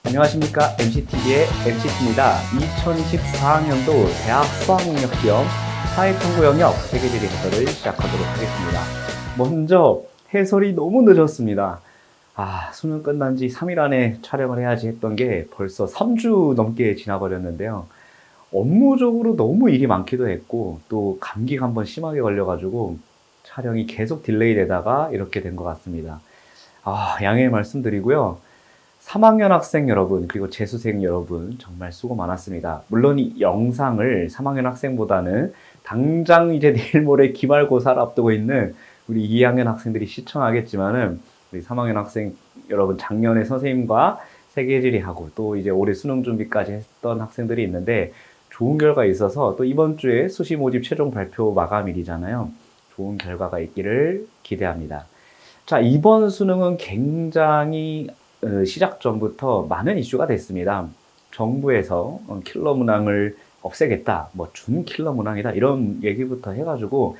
안녕하십니까. MCTV의 MCT입니다. 2014학년도 대학 수학능력시험 사회탐구 영역 세계지리 해설을 시작하도록 하겠습니다. 먼저 해설이 너무 늦었습니다. 수능 끝난 지 3일 안에 촬영을 해야지 했던 게 벌써 3주 넘게 지나버렸는데요. 업무적으로 너무 일이 많기도 했고 또 감기가 한번 심하게 걸려가지고 촬영이 계속 딜레이 되다가 이렇게 된 것 같습니다. 양해 말씀드리고요. 3학년 학생 여러분, 그리고 재수생 여러분, 정말 수고 많았습니다. 물론 이 영상을 3학년 학생보다는 당장 이제 내일 모레 기말고사를 앞두고 있는 우리 2학년 학생들이 시청하겠지만은, 우리 3학년 학생 여러분, 작년에 선생님과 세계지리하고 또 이제 올해 수능 준비까지 했던 학생들이 있는데, 좋은 결과 있어서 또 이번 주에 수시 모집 최종 발표 마감일이잖아요. 좋은 결과가 있기를 기대합니다. 자, 이번 수능은 굉장히 시작 전부터 많은 이슈가 됐습니다. 정부에서 킬러 문항을 없애겠다, 준 킬러 문항이다, 이런 얘기부터 해가지고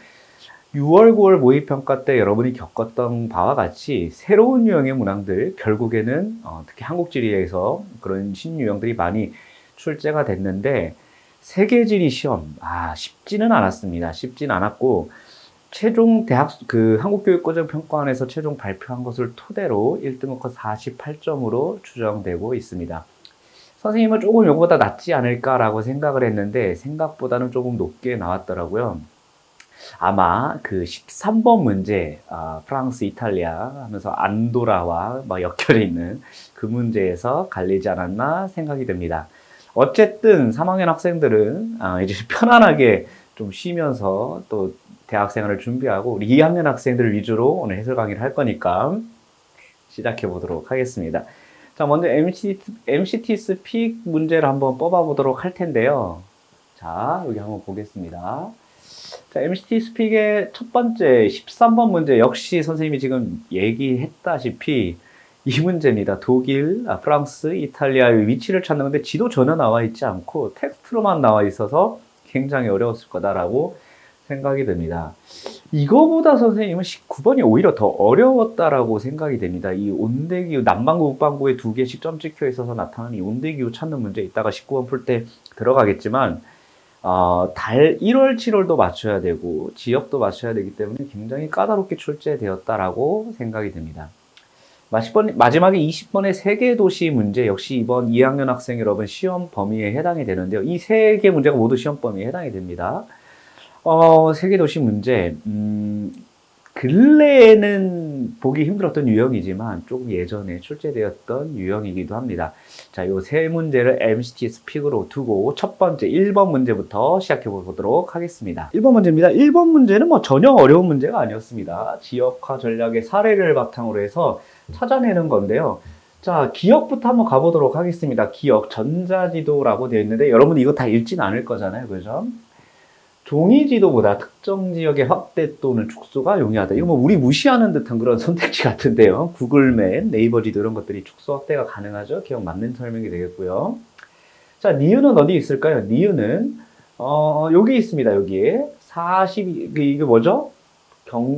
6월, 9월 모의평가 때 여러분이 겪었던 바와 같이 새로운 유형의 문항들, 결국에는 특히 한국지리에서 그런 신유형들이 많이 출제가 됐는데, 세계지리 시험, 쉽지는 않았습니다. 쉽지는 않았고, 최종 대학 한국교육과정평가원에서 최종 발표한 것을 토대로 1등급과 48점으로 추정되고 있습니다. 선생님은 조금 이거보다 낫지 않을까라고 생각을 했는데 생각보다는 조금 높게 나왔더라고요. 아마 그 13번 문제, 프랑스, 이탈리아 하면서 안도라와 엮여 있는 그 문제에서 갈리지 않았나 생각이 듭니다. 어쨌든 3학년 학생들은 이제 편안하게 좀 쉬면서 또 대학생활을 준비하고 우리 2학년 학생들 위주로 오늘 해설 강의를 할 거니까 시작해 보도록 하겠습니다. 자, 먼저 MCT 스픽 문제를 한번 뽑아 보도록 할 텐데요. 자, 여기 한번 보겠습니다. 자, MCT 스픽의 첫 번째 13번 문제, 역시 선생님이 지금 얘기했다시피 이 문제입니다. 독일, 프랑스, 이탈리아의 위치를 찾는 건데 지도 전혀 나와 있지 않고 텍스트로만 나와 있어서 굉장히 어려웠을 거다라고 생각이 듭니다. 이거보다 선생님은 19번이 오히려 더 어려웠다라고 생각이 됩니다. 이 온대기후, 남반구, 북반구에 두 개씩 점 찍혀 있어서 나타나는 이 온대기후 찾는 문제, 이따가 19번 풀 때 들어가겠지만, 1월, 7월도 맞춰야 되고, 지역도 맞춰야 되기 때문에 굉장히 까다롭게 출제되었다라고 생각이 됩니다. 마지막에 20번의 세계도시 문제, 역시 이번 2학년 학생 여러분 시험 범위에 해당이 되는데요. 이 세 개 문제가 모두 시험 범위에 해당이 됩니다. 세계도시 문제, 근래에는 보기 힘들었던 유형이지만 조금 예전에 출제되었던 유형이기도 합니다. 자, 요 세 문제를 MCT 스픽으로 두고 첫 번째 1번 문제부터 시작해 보도록 하겠습니다. 1번 문제입니다. 1번 문제는 전혀 어려운 문제가 아니었습니다. 지역화 전략의 사례를 바탕으로 해서 찾아내는 건데요. 자, 기억부터 한번 가보도록 하겠습니다. 기억, 전자지도라고 되어 있는데 여러분 이거 다 읽진 않을 거잖아요. 그죠? 종이지도보다 특정 지역의 확대 또는 축소가 용이하다. 이거 우리 무시하는 듯한 그런 선택지 같은데요. 구글맵, 네이버 지도 이런 것들이 축소 확대가 가능하죠. 기억 맞는 설명이 되겠고요. 자, 니은은 어디 있을까요? 니은은 여기 있습니다. 여기에 이게 뭐죠?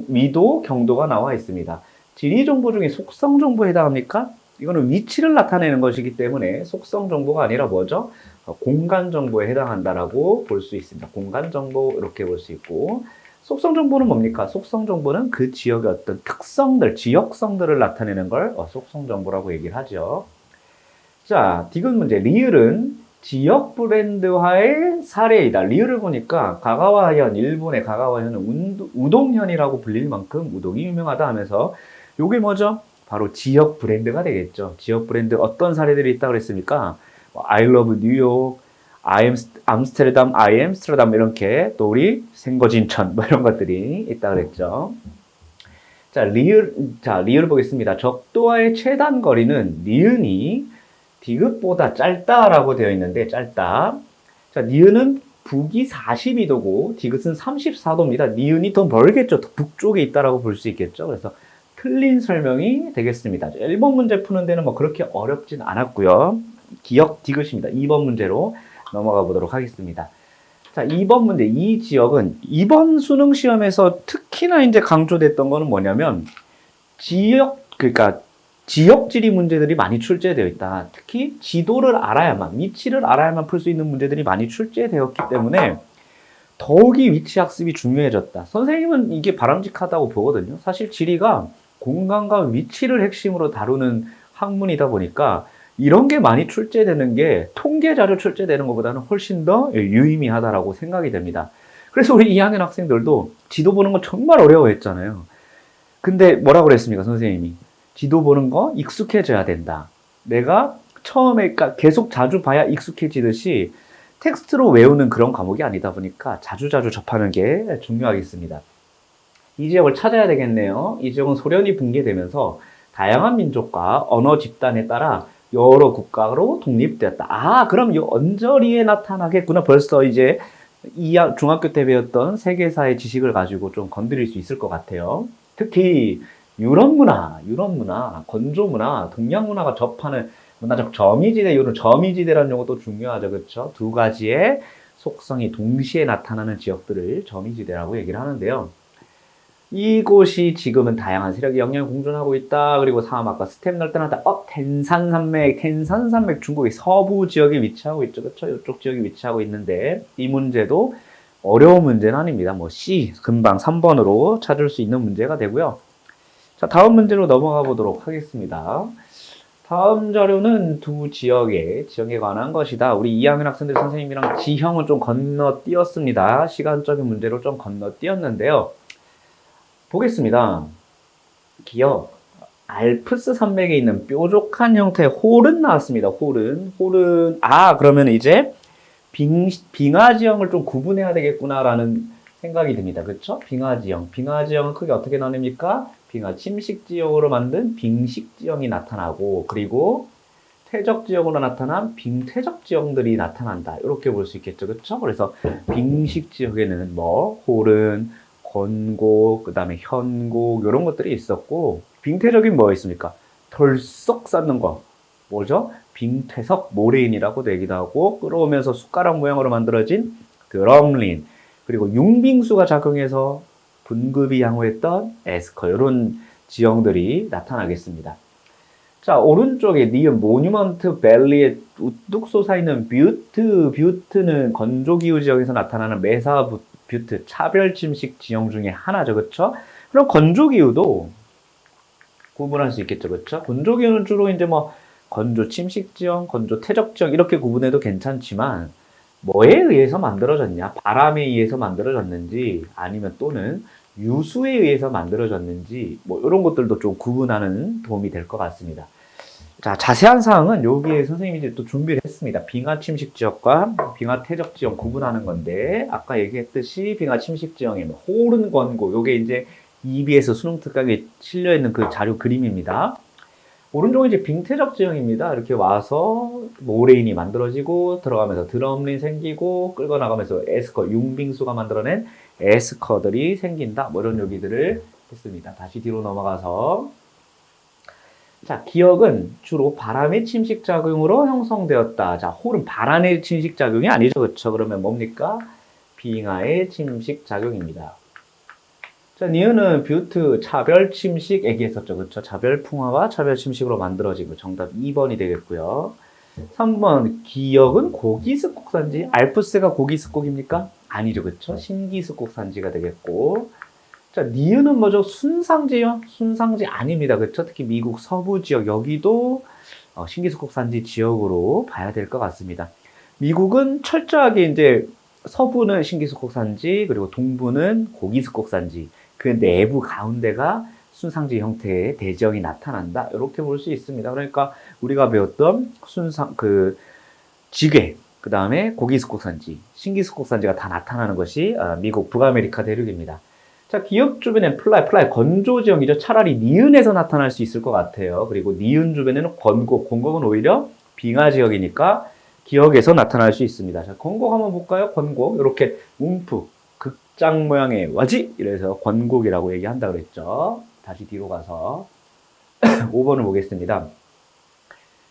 위도, 경도가 나와 있습니다. 지리 정보 중에 속성 정보에 해당합니까? 이거는 위치를 나타내는 것이기 때문에 속성 정보가 아니라 뭐죠? 공간 정보에 해당한다라고 볼 수 있습니다. 공간 정보 이렇게 볼 수 있고, 속성 정보는 뭡니까? 속성 정보는 그 지역의 어떤 특성들, 지역성들을 나타내는 걸 속성 정보라고 얘기를 하죠. 자, 디귿 문제. 리을은 지역 브랜드화의 사례이다. 리을을 보니까 가가와현, 일본의 가가와현은 우동현이라고 불릴 만큼 우동이 유명하다 하면서 요게 뭐죠? 바로 지역 브랜드가 되겠죠. 지역 브랜드 어떤 사례들이 있다고 그랬습니까? I love 뉴욕, 암스테르담, I am스테르담 이렇게 또 우리 생거진천 이런 것들이 있다고 그랬죠. 자, 리을 보겠습니다. 적도와의 최단 거리는 니은이 디귿보다 짧다라고 되어 있는데 짧다. 자, 니은은 북이 42도고 디귿은 34도입니다. 니은이 더 멀겠죠. 더 북쪽에 있다라고 볼 수 있겠죠. 그래서 틀린 설명이 되겠습니다. 1번 문제 푸는 데는 그렇게 어렵진 않았고요. 기억 디귿입니다. 2번 문제로 넘어가 보도록 하겠습니다. 자, 2번 문제. 이 지역은 이번 수능 시험에서 특히나 이제 강조됐던 거는 뭐냐면 그러니까 지역 지리 문제들이 많이 출제되어 있다. 특히 지도를 알아야만, 위치를 알아야만 풀 수 있는 문제들이 많이 출제되었기 때문에 더욱이 위치 학습이 중요해졌다. 선생님은 이게 바람직하다고 보거든요. 사실 지리가 공간과 위치를 핵심으로 다루는 학문이다 보니까 이런 게 많이 출제되는 게 통계 자료 출제되는 것보다는 훨씬 더 유의미하다라고 생각이 됩니다. 그래서 우리 2학년 학생들도 지도 보는 거 정말 어려워했잖아요. 근데 뭐라고 그랬습니까, 선생님이? 지도 보는 거 익숙해져야 된다. 내가 처음에 그러니까 계속 자주 봐야 익숙해지듯이 텍스트로 외우는 그런 과목이 아니다 보니까 자주자주 접하는 게 중요하겠습니다. 이 지역을 찾아야 되겠네요. 이 지역은 소련이 붕괴되면서 다양한 민족과 언어 집단에 따라 여러 국가로 독립되었다. 아, 그럼 이 언저리에 나타나겠구나. 벌써 이제 중학교 때 배웠던 세계사의 지식을 가지고 좀 건드릴 수 있을 것 같아요. 특히 유럽 문화, 건조 문화, 동양 문화가 접하는 문화적 점이지대, 이런 점이지대라는 용어도 중요하죠. 그렇죠? 두 가지의 속성이 동시에 나타나는 지역들을 점이지대라고 얘기를 하는데요. 이곳이 지금은 다양한 세력이 영향을 공존하고 있다. 그리고 사막과 스텝 넓다나다. 텐산산맥 중국의 서부 지역에 위치하고 있죠. 그렇죠? 이쪽 지역에 위치하고 있는데 이 문제도 어려운 문제는 아닙니다. 뭐 C 금방 3번으로 찾을 수 있는 문제가 되고요. 자, 다음 문제로 넘어가 보도록 하겠습니다. 다음 자료는 두 지역에 관한 것이다. 우리 2학년 학생들 선생님이랑 지형은 좀 건너뛰었습니다. 시간적인 문제로 좀 건너뛰었는데요. 보겠습니다. 기억. 알프스 산맥에 있는 뾰족한 형태의 홀은 나왔습니다. 홀은. 그러면 이제 빙하지형을 좀 구분해야 되겠구나라는 생각이 듭니다. 그렇죠? 빙하지형은 크게 어떻게 나뉩니까? 빙하 침식지형으로 만든 빙식지형이 나타나고, 그리고 퇴적지형으로 나타난 빙퇴적지형들이 나타난다. 이렇게 볼 수 있겠죠. 그렇죠? 그래서 빙식지형에는 홀은, 건곡, 그 다음에 현곡, 이런 것들이 있었고, 빙퇴적인 뭐가 있습니까? 덜썩 쌓는 거. 뭐죠? 빙퇴석 모래인이라고 얘기도 하고, 끌어오면서 숟가락 모양으로 만들어진 드럼린, 그리고 융빙수가 작용해서 분급이 양호했던 에스커, 이런 지형들이 나타나겠습니다. 자, 오른쪽에 니은 모뉴먼트 밸리에 우뚝 솟아있는 뷰트는 건조기후 지역에서 나타나는 메사 뷰트, 차별침식 지형 중에 하나죠. 그렇죠? 그럼 건조기후도 구분할 수 있겠죠. 그렇죠? 건조기후는 주로 이제 건조 침식 지형, 건조 퇴적 지형 이렇게 구분해도 괜찮지만 뭐에 의해서 만들어졌냐? 바람에 의해서 만들어졌는지 아니면 또는 유수에 의해서 만들어졌는지 이런 것들도 좀 구분하는 도움이 될 것 같습니다. 자, 자세한 사항은 여기에 선생님이 이제 또 준비를 했습니다. 빙하 침식 지역과 빙하 퇴적 지형 구분하는 건데 아까 얘기했듯이 빙하 침식 지형에 홀은 건고 요게 이제 EBS 수능 특강에 실려 있는 그 자료 그림입니다. 오른쪽은 이제 빙퇴적 지형입니다. 이렇게 와서 모래인이 만들어지고 들어가면서 드럼린 생기고 끌고 나가면서 에스커, 융빙수가 만들어낸 에스커들이 생긴다. 이런 얘기들을 했습니다. 다시 뒤로 넘어가서 자, 기억은 주로 바람의 침식작용으로 형성되었다. 자, 홀은 바람의 침식작용이 아니죠. 그렇죠? 그러면 뭡니까? 빙하의 침식작용입니다. 자, 니은은 뷰트 차별 침식 얘기했었죠. 그렇죠? 차별 풍화와 차별 침식으로 만들어지고 정답 2번이 되겠고요. 3번 기역은 고기습곡 산지. 알프스가 고기습곡입니까? 아니죠. 그렇죠? 신기습곡 산지가 되겠고. 자, 니은은 뭐죠? 순상지요? 순상지 아닙니다. 그렇죠? 특히 미국 서부 지역 여기도 신기습곡 산지 지역으로 봐야 될 것 같습니다. 미국은 철저하게 이제 서부는 신기습곡 산지, 그리고 동부는 고기습곡 산지. 그 내부 가운데가 순상지 형태의 대지형이 나타난다. 이렇게 볼 수 있습니다. 그러니까 우리가 배웠던 지괴, 그 다음에 고기습곡 산지, 신기습곡 산지가 다 나타나는 것이 미국 북아메리카 대륙입니다. 자, 기역 주변엔 플라이 건조 지형이죠. 차라리 니은에서 나타날 수 있을 것 같아요. 그리고 니은 주변에는 건곡은 오히려 빙하 지역이니까 기역에서 나타날 수 있습니다. 자, 건곡 한번 볼까요? 건곡 이렇게 움푹 극장 모양의 와지 이래서 건곡이라고 얘기한다 그랬죠. 다시 뒤로 가서 5번을 보겠습니다.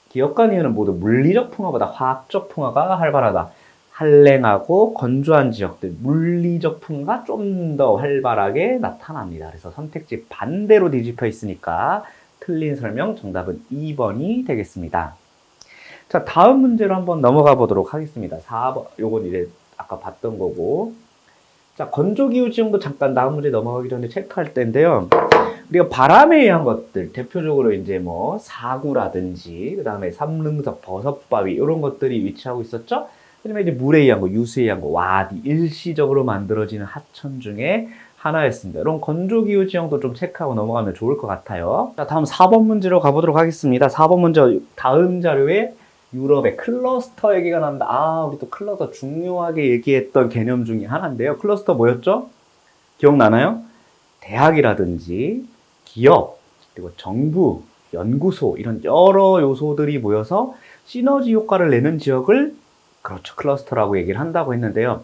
기역과 니은은 모두 물리적 풍화보다 화학적 풍화가 활발하다. 한랭하고 건조한 지역들, 물리적 풍화가 좀 더 활발하게 나타납니다. 그래서 선택지 반대로 뒤집혀 있으니까 틀린 설명 정답은 2번이 되겠습니다. 자, 다음 문제로 한번 넘어가 보도록 하겠습니다. 4번, 요건 이제 아까 봤던 거고. 자, 건조기후지형도 잠깐 다음 문제 넘어가기 전에 체크할 텐데요. 우리가 바람에 의한 것들, 대표적으로 이제 뭐 사구라든지, 그 다음에 삼릉석, 버섯바위, 이런 것들이 위치하고 있었죠? 그다음에 이제 물에 의한 거, 유수에 의한 거, 와디, 일시적으로 만들어지는 하천 중에 하나였습니다. 이런 건조기후지형도 좀 체크하고 넘어가면 좋을 것 같아요. 자, 다음 4번 문제로 가보도록 하겠습니다. 4번 문제, 다음 자료에 유럽의 클러스터 얘기가 나옵니다. 아, 우리 또 클러스터 중요하게 얘기했던 개념 중에 하나인데요. 클러스터 뭐였죠? 기억나나요? 대학이라든지 기업, 그리고 정부, 연구소 이런 여러 요소들이 모여서 시너지 효과를 내는 지역을 그렇죠, 클러스터라고 얘기를 한다고 했는데요.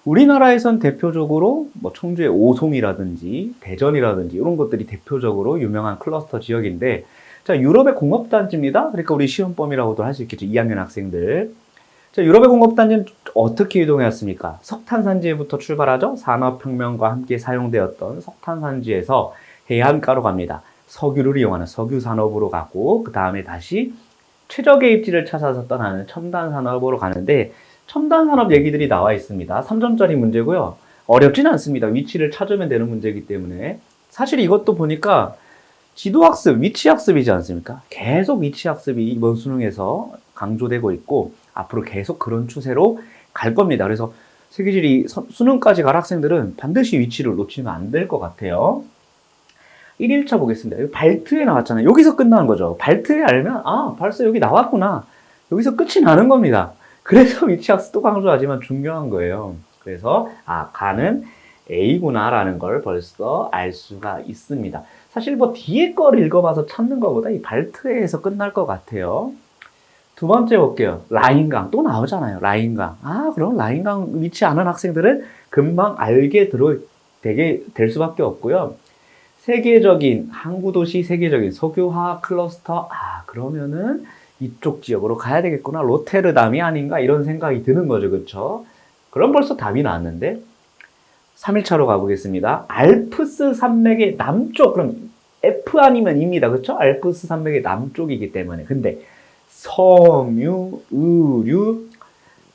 우리나라에선 대표적으로 뭐 청주의 오송이라든지 대전이라든지 이런 것들이 대표적으로 유명한 클러스터 지역인데, 자, 유럽의 공업단지입니다. 그러니까 우리 시험범위라고도 할 수 있겠죠. 2학년 학생들. 자, 유럽의 공업단지는 어떻게 이동해왔습니까? 석탄산지에부터 출발하죠. 산업혁명과 함께 사용되었던 석탄산지에서 해안가로 갑니다. 석유를 이용하는 석유산업으로 가고, 그 다음에 다시 최적의 입지를 찾아서 떠나는 첨단산업으로 가는데, 첨단산업 얘기들이 나와 있습니다. 3점짜리 문제고요. 어렵진 않습니다. 위치를 찾으면 되는 문제이기 때문에. 사실 이것도 보니까 지도학습, 위치학습이지 않습니까? 계속 위치학습이 이번 수능에서 강조되고 있고 앞으로 계속 그런 추세로 갈 겁니다. 그래서 세계지리 수능까지 갈 학생들은 반드시 위치를 놓치면 안 될 것 같아요. 1일차 보겠습니다. 여기 발트에 나왔잖아요. 여기서 끝나는 거죠. 발트에 알면 아, 벌써 여기 나왔구나. 여기서 끝이 나는 겁니다. 그래서 위치학습도 강조하지만 중요한 거예요. 그래서 아, 가는 A구나라는 걸 벌써 알 수가 있습니다. 사실 뭐 뒤에 걸 읽어봐서 찾는 것보다 이 발트에서 끝날 것 같아요. 두 번째 볼게요. 라인강 또 나오잖아요. 라인강. 아, 그럼 라인강 위치 아는 학생들은 금방 알게 되게 될 수밖에 없고요. 세계적인 항구도시, 세계적인 석유화학 클러스터. 아, 그러면은 이쪽 지역으로 가야 되겠구나. 로테르담이 아닌가 이런 생각이 드는 거죠, 그렇죠? 그럼 벌써 답이 나왔는데. 3일차로 가보겠습니다. 알프스 산맥의 남쪽, 그럼 F 아니면 E입니다. 그렇죠? 알프스 산맥의 남쪽이기 때문에. 근데 섬유, 의류,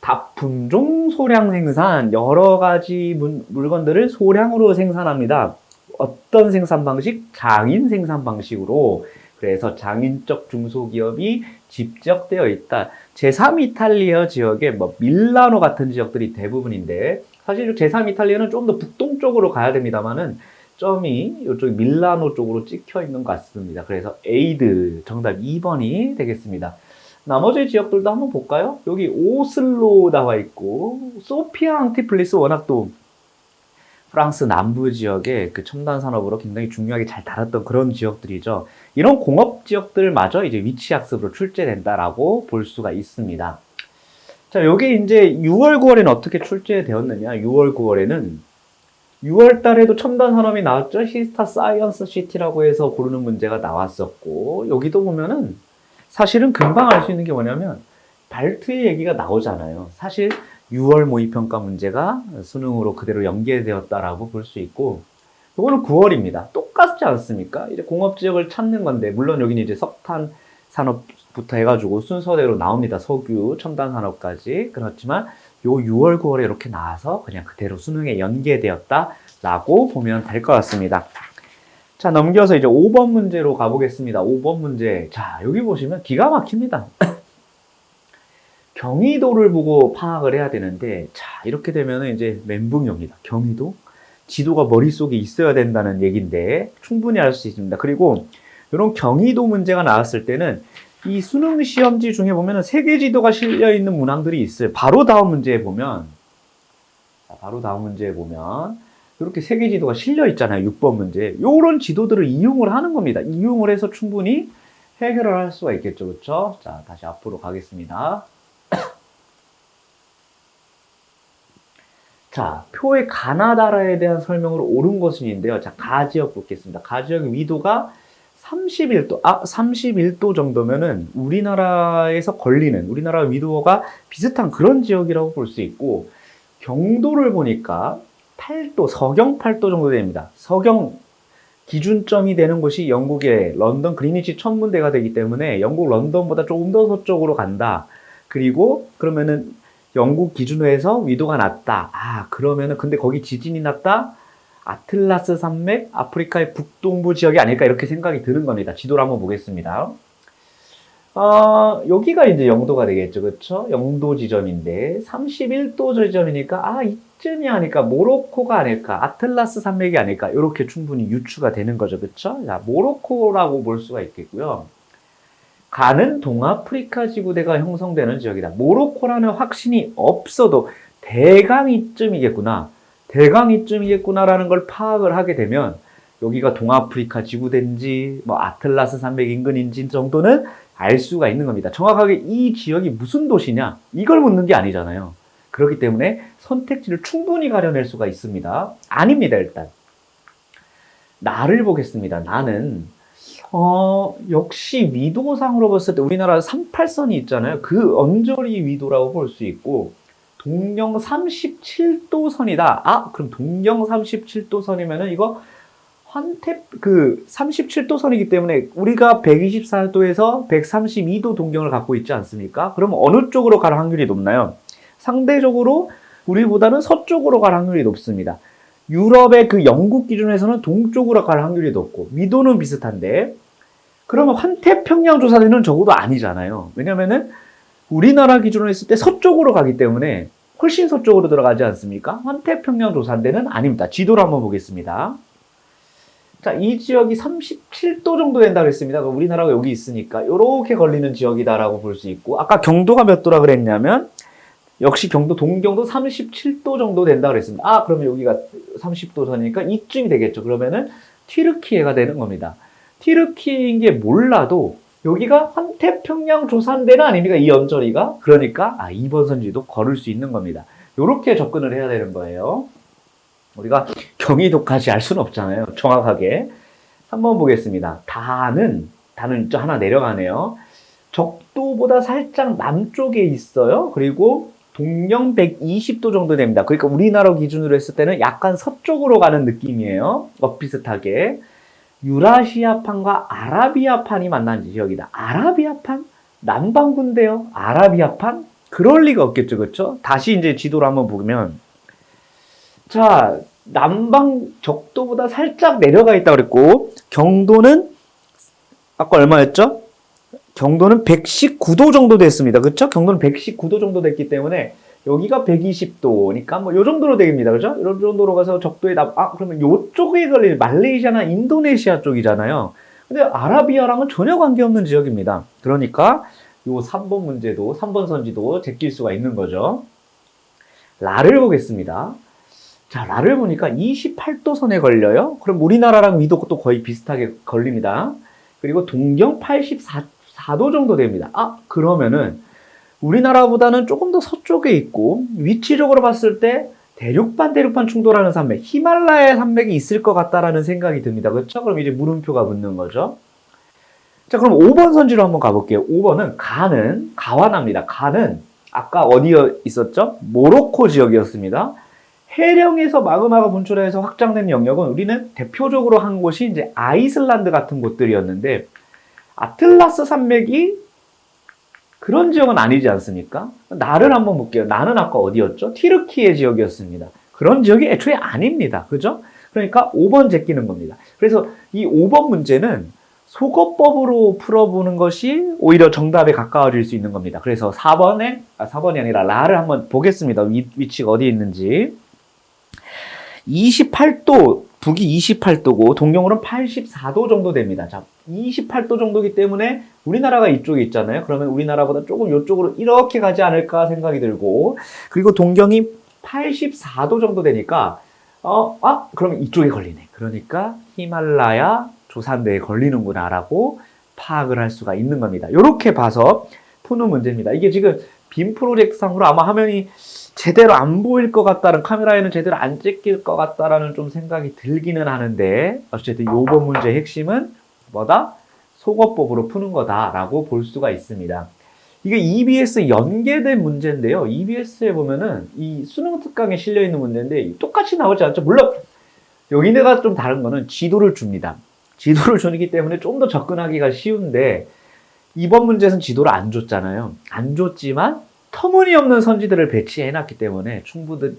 다품종 소량 생산, 여러 가지 물건들을 소량으로 생산합니다. 어떤 생산 방식? 장인 생산 방식으로. 그래서 장인적 중소기업이 집적되어 있다. 제3이탈리아 지역에 뭐 밀라노 같은 지역들이 대부분인데, 사실 제3이탈리아는 좀 더 북동쪽으로 가야 됩니다만은 점이 이쪽 밀라노 쪽으로 찍혀 있는 것 같습니다. 그래서 에이드 정답 2번이 되겠습니다. 나머지 지역들도 한번 볼까요? 여기 오슬로 나와 있고, 소피아 앙티플리스 워낙 또 프랑스 남부 지역에 그 첨단 산업으로 굉장히 중요하게 잘 다뤘던 그런 지역들이죠. 이런 공업 지역들마저 이제 위치 학습으로 출제된다라고 볼 수가 있습니다. 자, 요게 이제 6월, 9월에는 어떻게 출제되었느냐? 6월, 9월에는 6월 달에도 첨단 산업이 나왔죠. 시스타 사이언스 시티라고 해서 고르는 문제가 나왔었고, 여기도 보면은 사실은 금방 알 수 있는 게 뭐냐면 발트의 얘기가 나오잖아요. 사실 6월 모의평가 문제가 수능으로 그대로 연계되었다라고 볼 수 있고, 이거는 9월입니다. 똑같지 않습니까? 이제 공업지역을 찾는 건데, 물론 여기는 이제 석탄 산업부터 해가지고 순서대로 나옵니다. 석유, 첨단 산업까지. 그렇지만 요 6월, 9월에 이렇게 나와서 그냥 그대로 수능에 연계되었다라고 보면 될 것 같습니다. 자, 넘겨서 이제 5번 문제로 가보겠습니다. 5번 문제. 자, 여기 보시면 기가 막힙니다. 경의도를 보고 파악을 해야 되는데, 자, 이렇게 되면은 이제 멘붕이 옵니다. 경의도? 지도가 머릿속에 있어야 된다는 얘기인데, 충분히 알 수 있습니다. 그리고 이런 경의도 문제가 나왔을 때는 이 수능 시험지 중에 보면은 세계 지도가 실려 있는 문항들이 있어요. 바로 다음 문제에 보면, 이렇게 세계 지도가 실려 있잖아요. 6번 문제. 요런 지도들을 이용을 하는 겁니다. 이용을 해서 충분히 해결을 할 수가 있겠죠. 그렇죠? 자, 다시 앞으로 가겠습니다. 자, 표의 가나다라에 대한 설명으로 옳은 것은인데요. 자, 가지역 보겠습니다. 가지역 위도가 31도, 31도 정도면은 우리나라에서 걸리는, 우리나라 위도가 비슷한 그런 지역이라고 볼 수 있고, 경도를 보니까 8도, 서경 8도 정도 됩니다. 서경 기준점이 되는 곳이 영국의 런던 그리니치 천문대가 되기 때문에 영국 런던보다 조금 더 서쪽으로 간다. 그리고 그러면은 영국 기준으로 해서 위도가 낮다. 아, 그러면은 근데 거기 지진이 났다? 아틀라스 산맥, 아프리카의 북동부 지역이 아닐까 이렇게 생각이 드는 겁니다. 지도를 한번 보겠습니다. 여기가 이제 영도가 되겠죠. 그쵸? 영도 지점인데 31도 지점이니까 이쯤이 아닐까, 모로코가 아닐까, 아틀라스 산맥이 아닐까 이렇게 충분히 유추가 되는 거죠. 그쵸? 자, 모로코라고 볼 수가 있겠고요. 가는 동아프리카 지구대가 형성되는 지역이다. 모로코라는 확신이 없어도 대강 이쯤이겠구나. 대강 이쯤이겠구나라는 걸 파악을 하게 되면 여기가 동아프리카 지구대인지 뭐 아틀라스 산맥 인근인지 정도는 알 수가 있는 겁니다. 정확하게 이 지역이 무슨 도시냐 이걸 묻는 게 아니잖아요. 그렇기 때문에 선택지를 충분히 가려낼 수가 있습니다. 아닙니다. 일단 나를 보겠습니다. 나는 역시 위도상으로 봤을 때 우리나라 38선이 있잖아요. 그 언저리 위도라고 볼 수 있고 동경 37도 선이다. 그럼 동경 37도 선이면은 이거 환태 37도 선이기 때문에 우리가 124도에서 132도 동경을 갖고 있지 않습니까? 그럼 어느 쪽으로 갈 확률이 높나요? 상대적으로 우리보다는 서쪽으로 갈 확률이 높습니다. 유럽의 그 영국 기준에서는 동쪽으로 갈 확률이 높고 위도는 비슷한데 그러면 환태평양 조사대는 적어도 아니잖아요. 왜냐면은 우리나라 기준으로 했을 때 서쪽으로 가기 때문에 훨씬 서쪽으로 들어가지 않습니까? 환태평양 조사대는 아닙니다. 지도를 한번 보겠습니다. 자, 이 지역이 37도 정도 된다고 했습니다. 우리나라가 여기 있으니까 이렇게 걸리는 지역이다라고 볼 수 있고 아까 경도가 몇 도라 그랬냐면 역시 경도 동경도 37도 정도 된다고 그랬습니다. 그러면 여기가 30도 선이니까 이쯤이 되겠죠. 그러면은 튀르키예가 되는 겁니다. 튀르키예인 게 몰라도 여기가 환태평양 조산대는 아닙니까? 이 언저리가. 그러니까 2번 선지도 걸을 수 있는 겁니다. 이렇게 접근을 해야 되는 거예요. 우리가 경이도까지 알 수는 없잖아요. 정확하게. 한번 보겠습니다. 다는 저 하나 내려가네요. 적도보다 살짝 남쪽에 있어요. 그리고 동경 120도 정도 됩니다. 그러니까 우리나라 기준으로 했을 때는 약간 서쪽으로 가는 느낌이에요. 비슷하게. 유라시아판과 아라비아판이 만난 지역이다. 아라비아판? 남반구인데요. 아라비아판? 그럴 리가 없겠죠. 그렇죠? 다시 이제 지도를 한번 보면 자, 남방 적도보다 살짝 내려가 있다고 그랬고 경도는 아까 얼마였죠? 경도는 119도 정도 됐습니다. 그렇죠? 경도는 119도 정도 됐기 때문에 여기가 120도니까 뭐 요 정도로 되겠습니다. 그렇죠? 이런 정도로 가서 적도에 그러면 요쪽에 걸릴 말레이시아나 인도네시아 쪽이잖아요. 근데 아라비아랑은 전혀 관계없는 지역입니다. 그러니까 요 3번 문제도 3번 선지도 제낄 수가 있는 거죠. 라를 보겠습니다. 자, 라를 보니까 28도 선에 걸려요. 그럼 우리나라랑 위도도 거의 비슷하게 걸립니다. 그리고 동경 84도 정도 됩니다. 그러면은 우리나라보다는 조금 더 서쪽에 있고 위치적으로 봤을 때 대륙판 충돌하는 산맥, 히말라야 산맥이 있을 것 같다라는 생각이 듭니다. 그렇죠? 그럼 이제 물음표가 붙는 거죠. 자, 그럼 5번 선지로 한번 가볼게요. 5번은 가와나입니다. 가는 아까 어디에 있었죠? 모로코 지역이었습니다. 해령에서 마그마가 분출해서 확장된 영역은 우리는 대표적으로 한 곳이 이제 아이슬란드 같은 곳들이었는데 아틀라스 산맥이 그런 지역은 아니지 않습니까? 나를 한번 볼게요. 나는 아까 어디였죠? 튀르키예 지역이었습니다. 그런 지역이 애초에 아닙니다. 그죠? 그러니까 5번 제끼는 겁니다. 그래서 이 5번 문제는 속어법으로 풀어보는 것이 오히려 정답에 가까워질 수 있는 겁니다. 그래서 4번이 아니라 라를 한번 보겠습니다. 위치가 어디에 있는지. 28도, 북이 28도고 동경으로는 84도 정도 됩니다. 자, 28도 정도이기 때문에 우리나라가 이쪽에 있잖아요. 그러면 우리나라보다 조금 이쪽으로 이렇게 가지 않을까 생각이 들고 그리고 동경이 84도 정도 되니까 그러면 이쪽에 걸리네. 그러니까 히말라야 조산대에 걸리는구나 라고 파악을 할 수가 있는 겁니다. 이렇게 봐서 푸는 문제입니다. 이게 지금 빔 프로젝트 상으로 아마 화면이 제대로 안 보일 것 같다는, 카메라에는 제대로 안 찍힐 것 같다라는 좀 생각이 들기는 하는데 어쨌든 요번 문제의 핵심은 뭐다? 속어법으로 푸는 거다라고 볼 수가 있습니다. 이게 EBS 연계된 문제인데요. EBS에 보면은 이 수능 특강에 실려 있는 문제인데 똑같이 나오지 않죠. 물론 여기네가 좀 다른 거는 지도를 줍니다. 지도를 주기 때문에 좀 더 접근하기가 쉬운데 이번 문제에서는 지도를 안 줬잖아요. 안 줬지만 터무니없는 선지들을 배치해놨기 때문에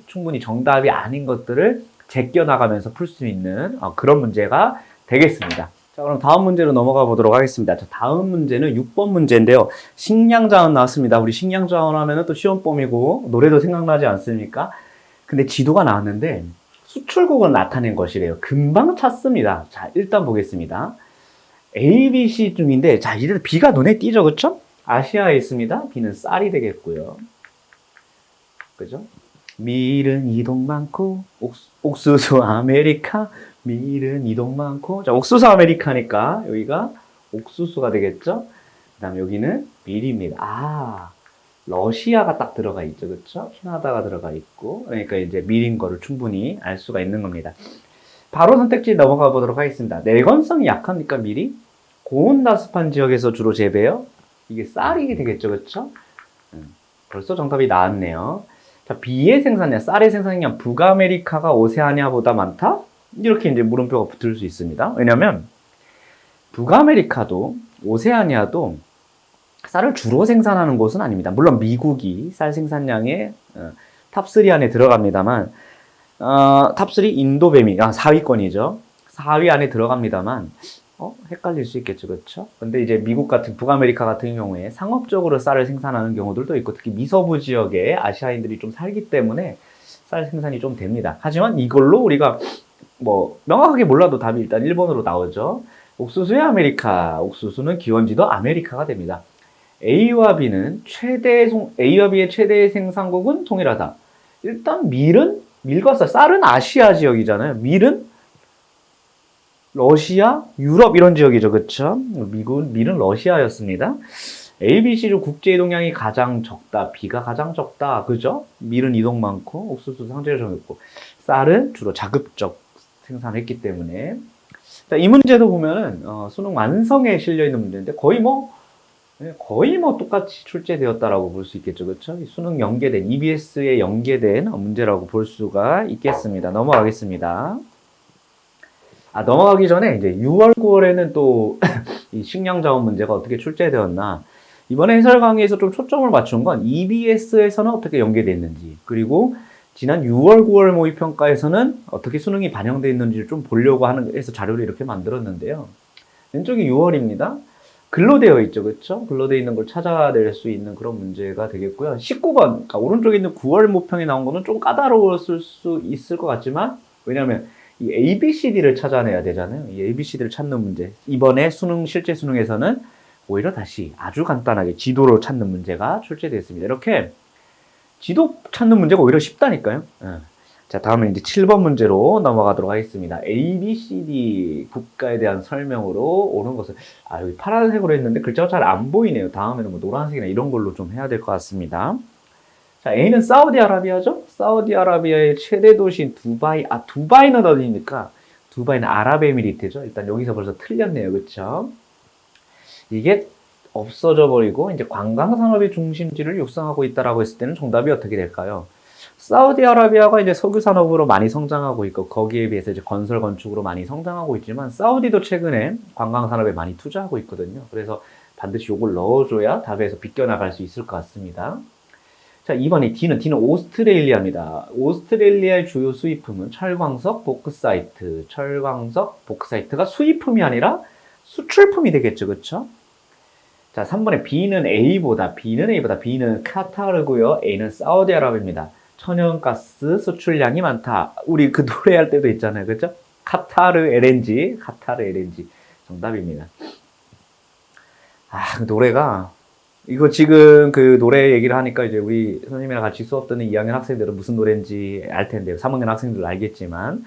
충분히 정답이 아닌 것들을 제껴나가면서 풀 수 있는 그런 문제가 되겠습니다. 자, 그럼 다음 문제로 넘어가 보도록 하겠습니다. 자, 다음 문제는 6번 문제인데요. 식량자원 나왔습니다. 우리 식량자원 하면은 또 시험범이고 노래도 생각나지 않습니까? 근데 지도가 나왔는데 수출국을 나타낸 것이래요. 금방 찾습니다. 자, 일단 보겠습니다. A, B, C 중인데, 자, 이제 B가 눈에 띄죠, 그쵸? 아시아에 있습니다. B는 쌀이 되겠고요. 그죠? 밀은 이동 많고, 옥수수 아메리카, 밀은 이동 많고. 자, 옥수수 아메리카니까, 여기가 옥수수가 되겠죠? 그 다음에 여기는 밀입니다. 아, 러시아가 딱 들어가 있죠, 그쵸? 캐나다가 들어가 있고. 그러니까 이제 밀인 거를 충분히 알 수가 있는 겁니다. 바로 선택지 넘어가 보도록 하겠습니다. 내건성이 약합니까, 밀이? 고온다습한 지역에서 주로 재배해요. 이게 쌀이 되겠죠, 그쵸? 벌써 정답이 나왔네요. 자, B의 생산량, 쌀의 생산량 북아메리카가 오세아니아보다 많다? 이렇게 이제 물음표가 붙을 수 있습니다. 왜냐면 북아메리카도 오세아니아도 쌀을 주로 생산하는 곳은 아닙니다. 물론 미국이 쌀 생산량의 탑3 안에 들어갑니다만 탑3 인도배미 4위권이죠. 4위 안에 들어갑니다만 헷갈릴 수 있겠죠, 그렇죠? 근데 이제 미국 같은 북아메리카 같은 경우에 상업적으로 쌀을 생산하는 경우들도 있고 특히 미서부 지역에 아시아인들이 좀 살기 때문에 쌀 생산이 좀 됩니다. 하지만 이걸로 우리가 뭐 명확하게 몰라도 답이 일단 1번으로 나오죠. 옥수수의 아메리카, 옥수수는 기원지도 아메리카가 됩니다. A와 B는 A와 B의 최대 생산국은 동일하다. 일단 밀과 쌀은 아시아 지역이잖아요. 밀은 러시아, 유럽 이런 지역이죠. 그쵸? 밀은 러시아였습니다. A, B, C 중 국제 이동량이 가장 적다. B가 가장 적다. 그죠? 밀은 이동 많고 옥수수 상대적으로 적고 쌀은 주로 자급적 생산했기 때문에 자, 이 문제도 보면은 수능 완성에 실려 있는 문제인데 거의 뭐 똑같이 출제되었다라고 볼 수 있겠죠. 그렇죠? 수능 연계된 EBS에 연계된 문제라고 볼 수가 있겠습니다. 넘어가겠습니다. 넘어가기 전에 이제 6월, 9월에는 또 이 식량자원 문제가 어떻게 출제되었나. 이번에 해설 강의에서 좀 초점을 맞춘 건 EBS에서는 어떻게 연계됐는지, 그리고 지난 6월, 9월 모의평가에서는 어떻게 수능이 반영되어 있는지를 좀 보려고 해서 자료를 이렇게 만들었는데요. 왼쪽이 6월입니다. 글로 되어 있죠, 그렇죠? 글로 되어 있는 걸 찾아낼 수 있는 그런 문제가 되겠고요. 19번, 그러니까 오른쪽에 있는 9월 모평에 나온 거는 좀 까다로웠을 수 있을 것 같지만, 왜냐하면 이 ABCD를 찾아내야 되잖아요. 이 ABCD를 찾는 문제. 이번에 실제 수능에서는 오히려 다시 아주 간단하게 지도로 찾는 문제가 출제되었습니다. 이렇게 지도 찾는 문제가 오히려 쉽다니까요. 자, 다음은 이제 7번 문제로 넘어가도록 하겠습니다. ABCD 국가에 대한 설명으로 오는 것을, 여기 파란색으로 했는데 글자가 잘 안 보이네요. 다음에는 뭐 노란색이나 이런 걸로 좀 해야 될 것 같습니다. 자, A는 사우디아라비아죠? 사우디아라비아의 최대 도시인 두바이. 두바이는 어디입니까? 두바이는 아랍에미리트죠. 일단 여기서 벌써 틀렸네요. 그쵸? 이게 없어져 버리고 이제 관광산업의 중심지를 육성하고 있다라고 했을 때는 정답이 어떻게 될까요? 사우디아라비아가 이제 석유 산업으로 많이 성장하고 있고 거기에 비해서 이제 건설 건축으로 많이 성장하고 있지만 사우디도 최근에 관광 산업에 많이 투자하고 있거든요. 그래서 반드시 요걸 넣어줘야 답에서 비껴나갈 수 있을 것 같습니다. 자, 2번이 D는 오스트레일리아입니다. 오스트레일리아의 주요 수입품은 철광석, 보크사이트. 철광석, 보크사이트가 수입품이 아니라 수출품이 되겠죠. 그쵸? 자, 3번에 B는 B는 카타르고요. A는 사우디아라비아입니다. 천연가스 수출량이 많다. 우리 그 노래할 때도 있잖아요. 그죠? 카타르 LNG. 정답입니다. 그 노래가, 이거 지금 그 노래 얘기를 하니까 이제 우리 선생님이랑 같이 수업 듣는 2학년 학생들은 무슨 노래인지 알 텐데요. 3학년 학생들은 알겠지만,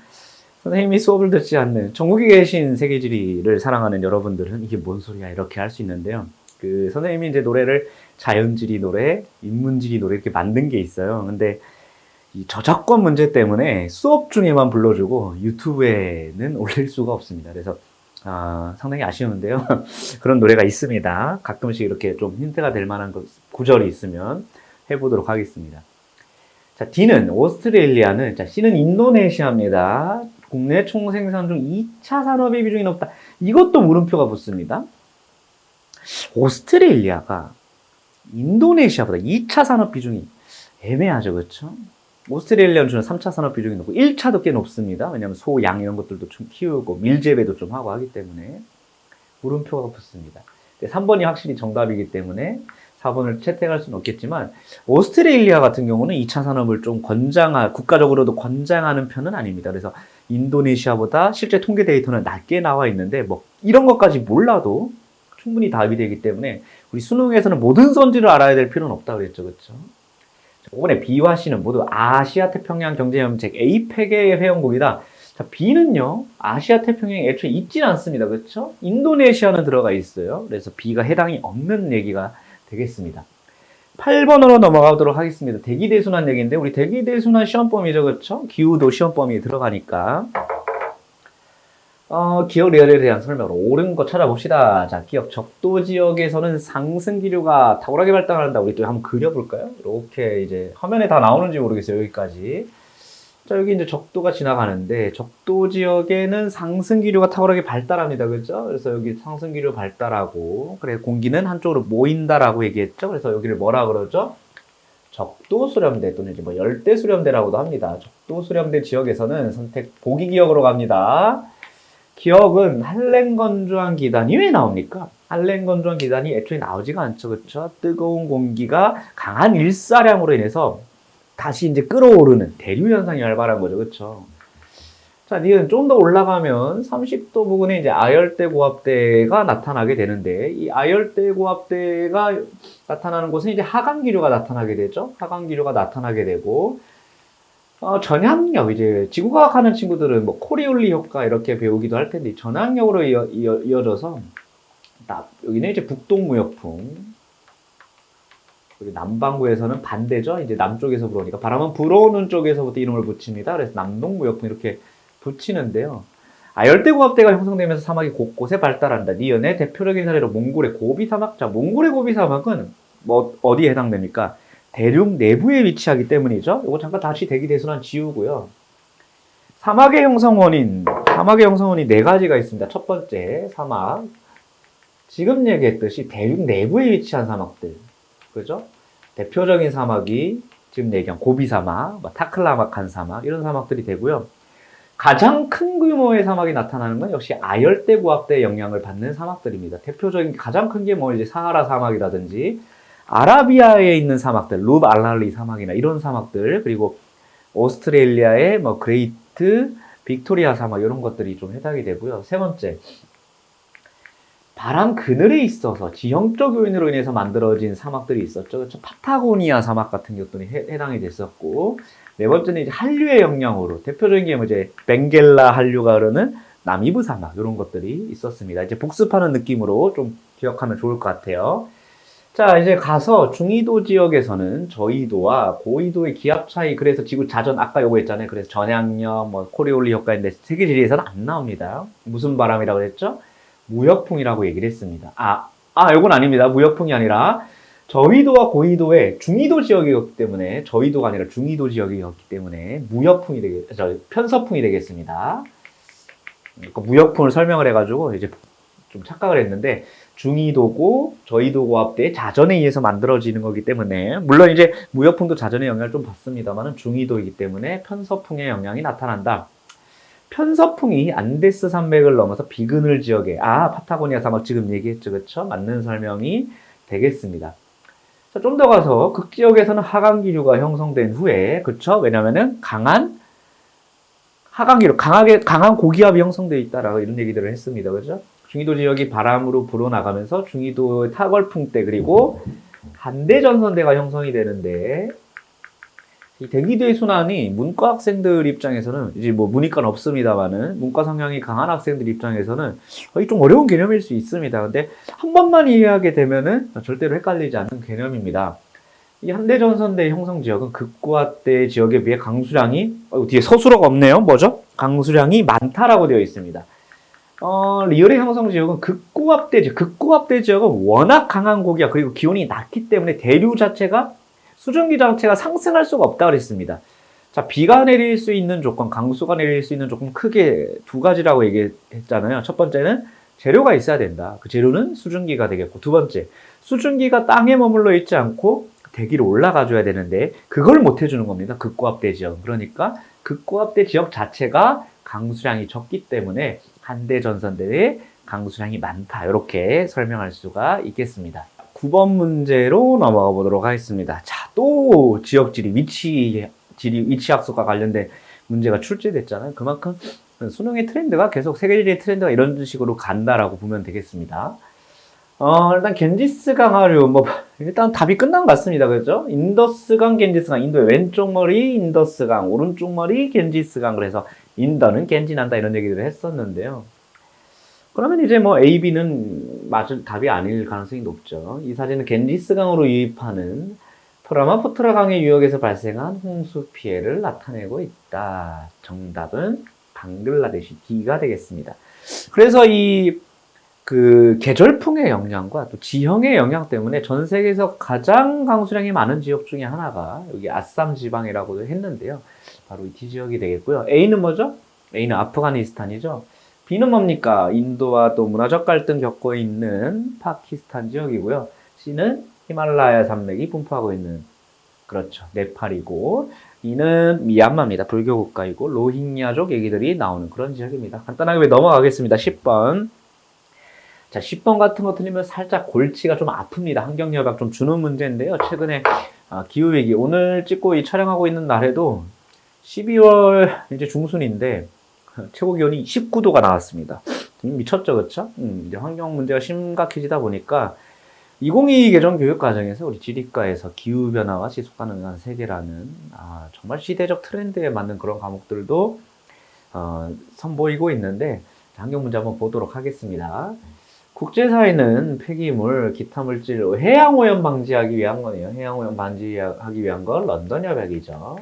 선생님이 수업을 듣지 않는 전국에 계신 세계지리를 사랑하는 여러분들은 이게 뭔 소리야 이렇게 할 수 있는데요. 그 선생님이 이제 노래를 자연지리 노래, 인문지리 노래 이렇게 만든 게 있어요. 근데 이 저작권 문제 때문에 수업 중에만 불러주고 유튜브에는 올릴 수가 없습니다. 그래서 상당히 아쉬운데요. 그런 노래가 있습니다. 가끔씩 이렇게 좀 힌트가 될 만한 구절이 있으면 해보도록 하겠습니다. 자, D는 오스트레일리아는, 자, C는 인도네시아입니다. 국내 총생산 중 2차 산업의 비중이 높다. 이것도 물음표가 붙습니다. 오스트레일리아가 인도네시아보다 2차 산업 비중이 애매하죠. 그렇죠? 오스트레일리아는 주는 3차 산업 비중이 높고 1차도 꽤 높습니다. 왜냐하면 소, 양 이런 것들도 좀 키우고 밀재배도 좀 하고 하기 때문에 물음표가 붙습니다. 3번이 확실히 정답이기 때문에 4번을 채택할 수는 없겠지만 오스트레일리아 같은 경우는 2차 산업을 좀 국가적으로도 권장하는 편은 아닙니다. 그래서 인도네시아보다 실제 통계 데이터는 낮게 나와 있는데 뭐 이런 것까지 몰라도 충분히 답이 되기 때문에 우리 수능에서는 모든 선지를 알아야 될 필요는 없다고 그랬죠. 그렇죠? 이번에 B와 C는 모두 아시아 태평양 경제협력 APEC의 회원국이다. 자, B는요, 아시아 태평양에 애초에 있진 않습니다. 그렇죠? 인도네시아는 들어가 있어요. 그래서 B가 해당이 없는 얘기가 되겠습니다. 8번으로 넘어가도록 하겠습니다. 대기대순환 얘기인데, 우리 대기대순환 시험 범위죠. 그렇죠? 기후도 시험 범위에 들어가니까. 기억 레이어에 대한 설명으로 옳은 거 찾아봅시다. 자, 기억 적도 지역에서는 상승 기류가 탁월하게 발달한다. 우리 또 한번 그려볼까요? 이렇게 이제 화면에 다 나오는지 모르겠어요. 여기까지. 자, 여기 이제 적도가 지나가는데 적도 지역에는 상승 기류가 탁월하게 발달합니다. 그죠? 그래서 여기 상승 기류 발달하고 그래 공기는 한쪽으로 모인다라고 얘기했죠. 그래서 여기를 뭐라 그러죠? 적도 수렴대 또는 이제 뭐 열대 수렴대라고도 합니다. 적도 수렴대 지역에서는 선택 보기 기억으로 갑니다. 기억은 한랭건조한 기단이 왜 나옵니까? 한랭건조한 기단이 애초에 나오지가 않죠. 그렇죠? 뜨거운 공기가 강한 일사량으로 인해서 다시 이제 끌어오르는 대류 현상이 활발한 거죠. 그렇죠? 자, 니은 좀 더 올라가면 30도 부근에 이제 아열대 고압대가 나타나게 되는데 이 아열대 고압대가 나타나는 곳은 이제 하강기류가 나타나게 되죠. 하강기류가 나타나게 되고 전향력, 이제 지구과학 하는 친구들은 뭐 코리올리 효과 이렇게 배우기도 할 텐데, 전향력으로 이어져서, 여기는 이제 북동무역풍. 그리고 남반구에서는 반대죠. 이제 남쪽에서 불어오니까, 바람은 불어오는 쪽에서부터 이름을 붙입니다. 그래서 남동무역풍 이렇게 붙이는데요. 아열대고압대가 형성되면서 사막이 곳곳에 발달한다. 니은의 대표적인 사례로 몽골의 고비 사막. 자, 몽골의 고비 사막은 뭐, 어디에 해당됩니까? 대륙 내부에 위치하기 때문이죠. 이거 잠깐 다시 대기대순환 지우고요. 사막의 형성 원인 네 가지가 있습니다. 첫 번째, 사막. 지금 얘기했듯이 대륙 내부에 위치한 사막들. 그죠? 대표적인 사막이 지금 얘기한 고비 사막, 타클라마칸 사막, 이런 사막들이 되고요. 가장 큰 규모의 사막이 나타나는 건 역시 아열대 고압대의 영향을 받는 사막들입니다. 대표적인 가장 큰 게 뭐 이제 사하라 사막이라든지 아라비아에 있는 사막들, 루브 알랄리 사막이나 이런 사막들, 그리고 오스트레일리아의 뭐 그레이트 빅토리아 사막 이런 것들이 좀 해당이 되고요. 세 번째, 바람 그늘에 있어서 지형적 요인으로 인해서 만들어진 사막들이 있었죠. 그렇죠? 파타고니아 사막 같은 것들이 해당이 됐었고, 네 번째는 이제 한류의 영향으로 대표적인 게 뭐 이제 벵겔라 한류가 흐르는 나미브 사막 이런 것들이 있었습니다. 이제 복습하는 느낌으로 좀 기억하면 좋을 것 같아요. 자, 이제 가서 중위도 지역에서는 저위도와 고위도의 기압 차이, 그래서 지구 자전, 아까 요거 했잖아요. 그래서 전향력, 뭐, 코리올리 효과인데 세계지리에서는 안 나옵니다. 무슨 바람이라고 했죠? 무역풍이라고 얘기를 했습니다. 요건 아닙니다. 무역풍이 아니라 저위도와 고위도의 중위도 지역이었기 때문에, 저위도가 아니라 중위도 지역이었기 때문에 편서풍이 되겠습니다. 그러니까 무역풍을 설명을 해가지고 이제 좀 착각을 했는데, 중위도고 저위도 고압대의 자전에 의해서 만들어지는 거기 때문에, 물론 이제 무역풍도 자전의 영향을 좀 받습니다만 중위도이기 때문에 편서풍의 영향이 나타난다. 편서풍이 안데스 산맥을 넘어서 비그늘 지역에, 파타고니아 사막 지금 얘기했죠. 그렇죠? 맞는 설명이 되겠습니다. 자, 좀 더 가서 극지역에서는 하강기류가 형성된 후에, 그렇죠? 왜냐면은 강한 하강기류, 강한 고기압이 형성되어 있다라고 이런 얘기들을 했습니다. 그렇죠? 중위도 지역이 바람으로 불어나가면서 중위도의 타걸풍대, 그리고 반대전선대가 형성이 되는데, 이 대기대 순환이 문과 학생들 입장에서는, 이제 뭐 문이과는 없습니다만은, 문과 성향이 강한 학생들 입장에서는 거의 좀 어려운 개념일 수 있습니다. 근데 한 번만 이해하게 되면은 절대로 헷갈리지 않는 개념입니다. 이 한대전선대 형성 지역은 극고압대 지역에 비해 강수량이, 뒤에 서술어가 없네요. 뭐죠? 강수량이 많다라고 되어 있습니다. 리얼의 형성 지역은 극고압대 지역은 워낙 강한 고기압, 그리고 기온이 낮기 때문에 대류 자체가, 수증기 자체가 상승할 수가 없다고 그랬습니다. 자, 비가 내릴 수 있는 조건, 강수가 내릴 수 있는 조건 크게 두 가지라고 얘기했잖아요. 첫 번째는 재료가 있어야 된다. 그 재료는 수증기가 되겠고, 두 번째, 수증기가 땅에 머물러 있지 않고 대기로 올라가 줘야 되는데 그걸 못 해주는 겁니다. 극고압대 지역. 그러니까 극고압대 지역 자체가 강수량이 적기 때문에 한대 전선대에 강수량이 많다. 이렇게 설명할 수가 있겠습니다. 9번 문제로 넘어가 보도록 하겠습니다. 자, 또 지역지리, 위치학습과 관련된 문제가 출제됐잖아요. 그만큼 수능의 트렌드가 계속 세계지리의 트렌드가 이런 식으로 간다라고 보면 되겠습니다. 일단 겐지스 강하류, 일단 답이 끝난 것 같습니다. 그죠? 인더스강, 겐지스강, 인도의 왼쪽 머리 인더스강, 오른쪽 머리 겐지스강. 그래서 인더는 겐지난다 이런 얘기들을 했었는데요. 그러면 이제 A, B는 맞을 답이 아닐 가능성이 높죠. 이 사진은 겐지스강으로 유입하는 프라마푸트라 강의 유역에서 발생한 홍수 피해를 나타내고 있다. 정답은 방글라데시 D가 되겠습니다. 그래서 계절풍의 영향과 또 지형의 영향 때문에 전 세계에서 가장 강수량이 많은 지역 중에 하나가 여기 아쌈 지방이라고도 했는데요. 바로 이 D 지역이 되겠고요. A는 뭐죠? A는 아프가니스탄이죠. B는 뭡니까? 인도와 또 문화적 갈등 겪고 있는 파키스탄 지역이고요. C는 히말라야 산맥이 분포하고 있는, 그렇죠, 네팔이고, E는 미얀마입니다. 불교 국가이고 로힝야족 얘기들이 나오는 그런 지역입니다. 간단하게 넘어가겠습니다. 10번. 자, 10번 같은 거 틀리면 살짝 골치가 좀 아픕니다. 환경협약 좀 주는 문제인데요. 최근에 기후위기, 오늘 찍고 촬영하고 있는 날에도 12월 이제 중순인데 최고 기온이 19도가 나왔습니다. 미쳤죠, 그쵸? 이제 환경 문제가 심각해지다 보니까 2022 개정 교육 과정에서 우리 지리과에서 기후변화와 지속 가능한 세계라는 정말 시대적 트렌드에 맞는 그런 과목들도 선보이고 있는데, 환경 문제 한번 보도록 하겠습니다. 국제사회는 폐기물, 기타 물질, 해양오염 방지하기 위한 거네요. 해양오염 방지하기 위한 건 런던 협약이죠.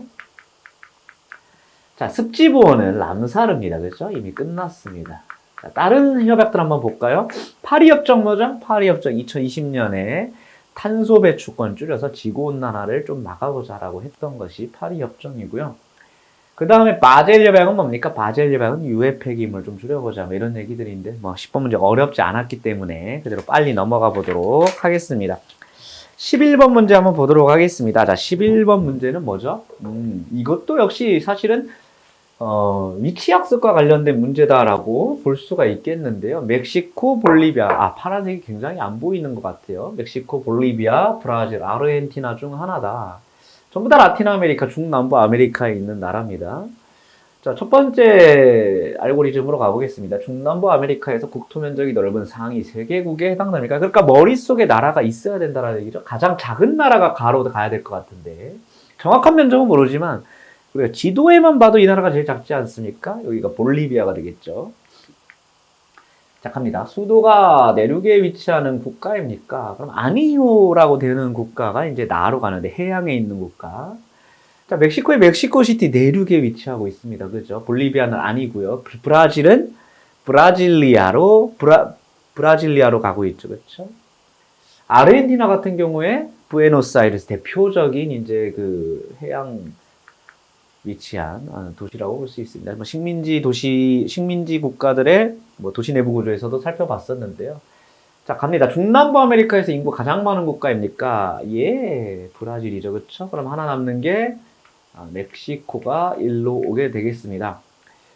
자, 습지보호는 람사르입니다. 그렇죠? 이미 끝났습니다. 자, 다른 협약들 한번 볼까요? 파리협정 뭐죠? 파리협정 2020년에 탄소 배출권 줄여서 지구온난화를 좀 막아보자라고 했던 것이 파리협정이고요. 그 다음에 바젤 협약은 뭡니까? 바젤 협약은 유해 폐기물 좀 줄여보자, 이런 얘기들인데 10번 문제가 어렵지 않았기 때문에 그대로 빨리 넘어가 보도록 하겠습니다. 11번 문제 한번 보도록 하겠습니다. 자, 11번 문제는 뭐죠? 이것도 역시 사실은 위치학습과 관련된 문제다라고 볼 수가 있겠는데요. 멕시코, 볼리비아, 파란색이 굉장히 안 보이는 것 같아요. 멕시코, 볼리비아, 브라질, 아르헨티나 중 하나다. 전부 다 라틴 아메리카, 중남부 아메리카에 있는 나라입니다. 자, 첫 번째 알고리즘으로 가보겠습니다. 중남부 아메리카에서 국토 면적이 넓은 상위 3개국에 해당됩니까? 그러니까 머릿속에 나라가 있어야 된다는 얘기죠. 가장 작은 나라가 가로 가야 될 것 같은데, 정확한 면적은 모르지만 우리가 지도에만 봐도 이 나라가 제일 작지 않습니까? 여기가 볼리비아가 되겠죠. 자, 갑니다. 수도가 내륙에 위치하는 국가입니까? 그럼 아니요라고 되는 국가가 이제 나로 가는데, 해양에 있는 국가. 자, 멕시코의 멕시코시티 내륙에 위치하고 있습니다. 그죠? 볼리비아는 아니고요. 브라질은 브라질리아로 가고 있죠. 그렇죠? 아르헨티나 같은 경우에 부에노스아이레스, 대표적인 이제 그 해양 위치한 도시라고 볼 수 있습니다. 식민지 국가들의 도시 내부 구조에서도 살펴봤었는데요. 자, 갑니다. 중남부 아메리카에서 인구 가장 많은 국가입니까? 예, 브라질이죠. 그렇죠? 그럼 하나 남는 게 멕시코가 일로 오게 되겠습니다.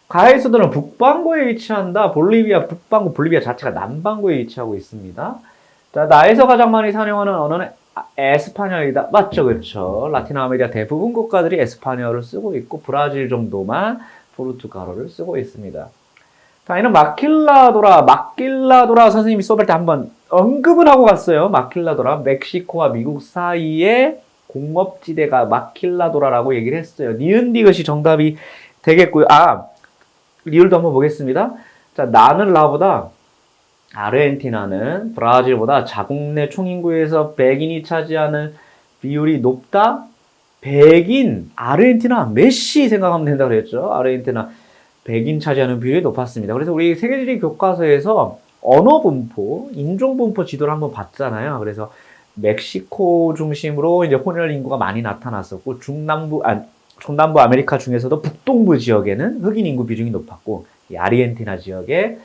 가해 수도는 북반구에 위치한다. 북반구, 볼리비아 자체가 남반구에 위치하고 있습니다. 자, 나에서 가장 많이 사용하는 언어는 에스파뇰이다. 맞죠? 그렇죠? 라틴 아메리카 대부분 국가들이 에스파뇰을 쓰고 있고, 브라질 정도만 포르투갈어를 쓰고 있습니다. 다음에는 마킬라도라 선생님이 수업할 때 한번 언급을 하고 갔어요. 마킬라도라, 멕시코와 미국 사이에 공업지대가 마킬라도라라고 얘기를 했어요. 니은 디귿이 정답이 되겠고요. 리을도 한번 보겠습니다. 자, 나는 라보다 아르헨티나는 브라질보다 자국 내 총인구에서 백인이 차지하는 비율이 높다? 백인, 아르헨티나, 메시 생각하면 된다 그랬죠. 아르헨티나 백인 차지하는 비율이 높았습니다. 그래서 우리 세계지리 교과서에서 언어 분포, 인종 분포 지도를 한번 봤잖아요. 그래서 멕시코 중심으로 이제 혼혈 인구가 많이 나타났었고, 중남부 아메리카 중에서도 북동부 지역에는 흑인 인구 비중이 높았고, 이 아르헨티나 지역에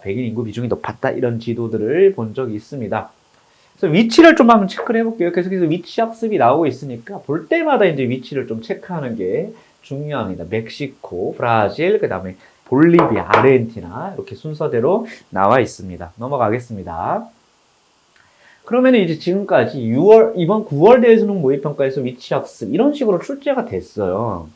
백인 인구 비중이 높았다. 이런 지도들을 본 적이 있습니다. 그래서 위치를 좀 한번 체크를 해볼게요. 계속해서 위치 학습이 나오고 있으니까 볼 때마다 이제 위치를 좀 체크하는 게 중요합니다. 멕시코, 브라질, 그 다음에 볼리비아, 아르헨티나 이렇게 순서대로 나와 있습니다. 넘어가겠습니다. 그러면 이제 지금까지 이번 9월 대수능 모의평가에서 위치학습 이런 식으로 출제가 됐어요.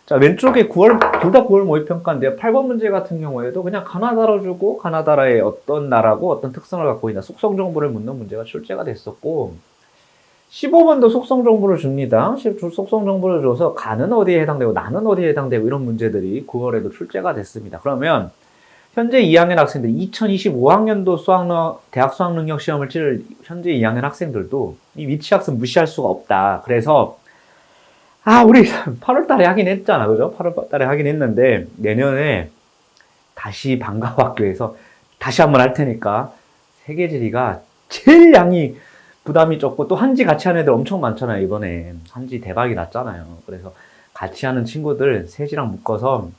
자, 왼쪽에 둘 다 9월 모의평가인데요. 8번 문제 같은 경우에도 그냥 가나다로 주고 가나다라의 어떤 나라고 어떤 특성을 갖고 있나 속성 정보를 묻는 문제가 출제가 됐었고, 15번도 속성 정보를 줍니다. 속성 정보를 줘서 가는 어디에 해당되고 나는 어디에 해당되고 이런 문제들이 9월에도 출제가 됐습니다. 그러면 현재 2학년 학생들, 2025학년도 대학 수학능력 시험을 치를 현재 2학년 학생들도 이 위치학습 무시할 수가 없다. 그래서 우리 8월 달에 하긴 했잖아. 그죠? 8월 달에 하긴 했는데 내년에 다시 방과학교에서 다시 한번 할 테니까 세계지리가 제일 양이 부담이 적고 또 한지 같이 하는 애들 엄청 많잖아요. 이번에 한지 대박이 났잖아요. 그래서 같이 하는 친구들 세지랑 묶어서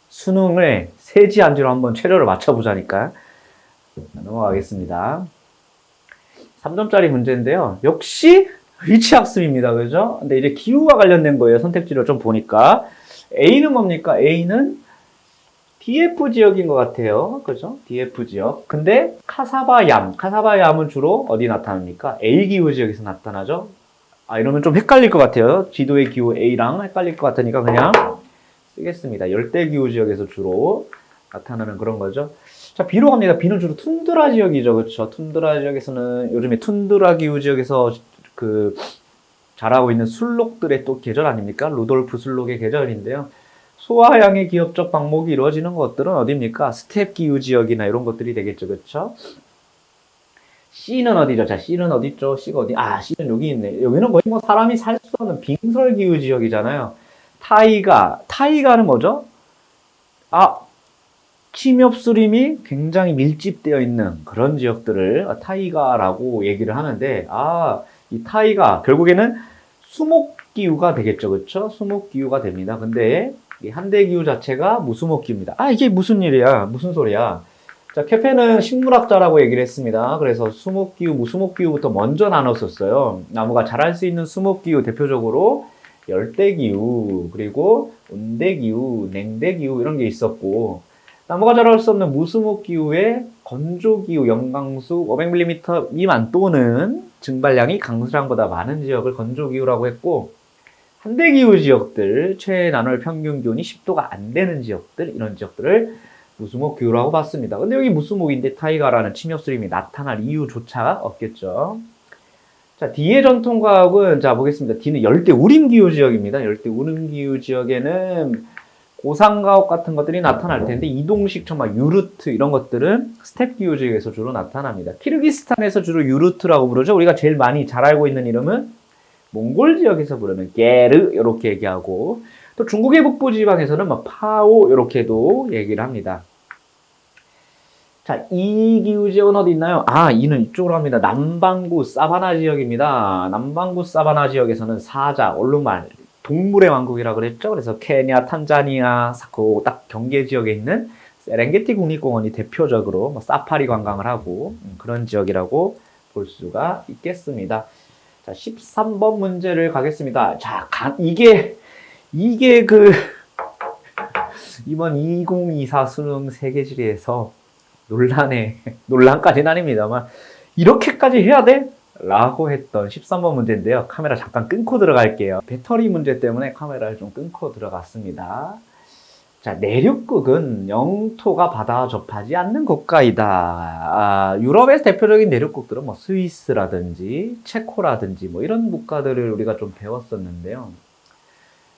수능을 세지 한지로 한번 최저를 맞춰보자니까. 넘어가겠습니다. 3점짜리 문제인데요. 역시 위치학습입니다. 그죠? 근데 이제 기후와 관련된 거예요. 선택지를 좀 보니까. A는 뭡니까? A는 DF 지역인 것 같아요. 그죠? DF 지역. 근데 카사바얌은 주로 어디 나타납니까? A 기후 지역에서 나타나죠? 이러면 좀 헷갈릴 것 같아요. 지도의 기후 A랑 헷갈릴 것 같으니까 그냥 쓰겠습니다. 열대기후 지역에서 주로 나타나는 그런 거죠. 자, B로 갑니다. B는 주로 툰드라 지역이죠. 그렇죠? 툰드라 지역에서는 요즘에 툰드라 기후 지역에서 자라고 있는 술록들의 또 계절 아닙니까? 루돌프 술록의 계절인데요. 소화양의 기업적 방목이 이루어지는 것들은 어디입니까? 스텝 기후 지역이나 이런 것들이 되겠죠. 그렇죠? C는 어디죠? 자, C는 어디 있죠? C가 어디? C는 여기 있네. 여기는 거의 뭐 사람이 살 수 없는 빙설 기후 지역이잖아요. 타이가는 뭐죠? 침엽수림이 굉장히 밀집되어 있는 그런 지역들을 타이가라고 얘기를 하는데, 이 타이가 결국에는 수목기후가 되겠죠. 그렇죠? 수목기후가 됩니다. 근데 이 한대기후 자체가 무수목기후입니다. 이게 무슨 일이야? 무슨 소리야? 자, 케페는 식물학자라고 얘기를 했습니다. 그래서 수목기후, 무수목기후부터 먼저 나눴었어요. 나무가 자랄 수 있는 수목기후 대표적으로 열대기후, 그리고 온대기후, 냉대기후 이런 게 있었고, 나무가 자랄 수 없는 무수목기후에 건조기후, 영강수 500mm 미만 또는 증발량이 강수량보다 많은 지역을 건조기후라고 했고, 한대기후 지역들, 최나널 평균 기온이 10도가 안 되는 지역들, 이런 지역들을 무수목기후라고 봤습니다. 근데 여기 무수목인데 타이가라는 침엽수림이 나타날 이유조차 없겠죠. 자, D의 전통과학은, 자, 보겠습니다. D는 열대 우림기후 지역입니다. 열대 우림기후 지역에는 고산가옥 같은 것들이 나타날 텐데, 이동식 천막, 유르트, 이런 것들은 스텝기후 지역에서 주로 나타납니다. 키르기스탄에서 주로 유르트라고 부르죠. 우리가 제일 많이 잘 알고 있는 이름은 몽골 지역에서 부르는 게르, 이렇게 얘기하고, 또 중국의 북부 지방에서는 파오, 이렇게도 얘기를 합니다. 자, 이 기후 지역은 어디 있나요? 이는 이쪽으로 갑니다. 남반구 사바나 지역입니다. 남반구 사바나 지역에서는 사자, 얼룩말, 동물의 왕국이라고 그랬죠. 그래서 케냐, 탄자니아, 딱 경계 지역에 있는 세렝게티 국립공원이 대표적으로 사파리 관광을 하고 그런 지역이라고 볼 수가 있겠습니다. 자, 13번 문제를 가겠습니다. 자, 이게 이번 2024 수능 세계지리에서 논란까지는 아닙니다만, 이렇게까지 해야 돼? 라고 했던 13번 문제인데요. 카메라 잠깐 끊고 들어갈게요. 배터리 문제 때문에 카메라를 좀 끊고 들어갔습니다. 자, 내륙국은 영토가 바다와 접하지 않는 국가이다. 유럽에서 대표적인 내륙국들은 스위스라든지 체코라든지 이런 국가들을 우리가 좀 배웠었는데요.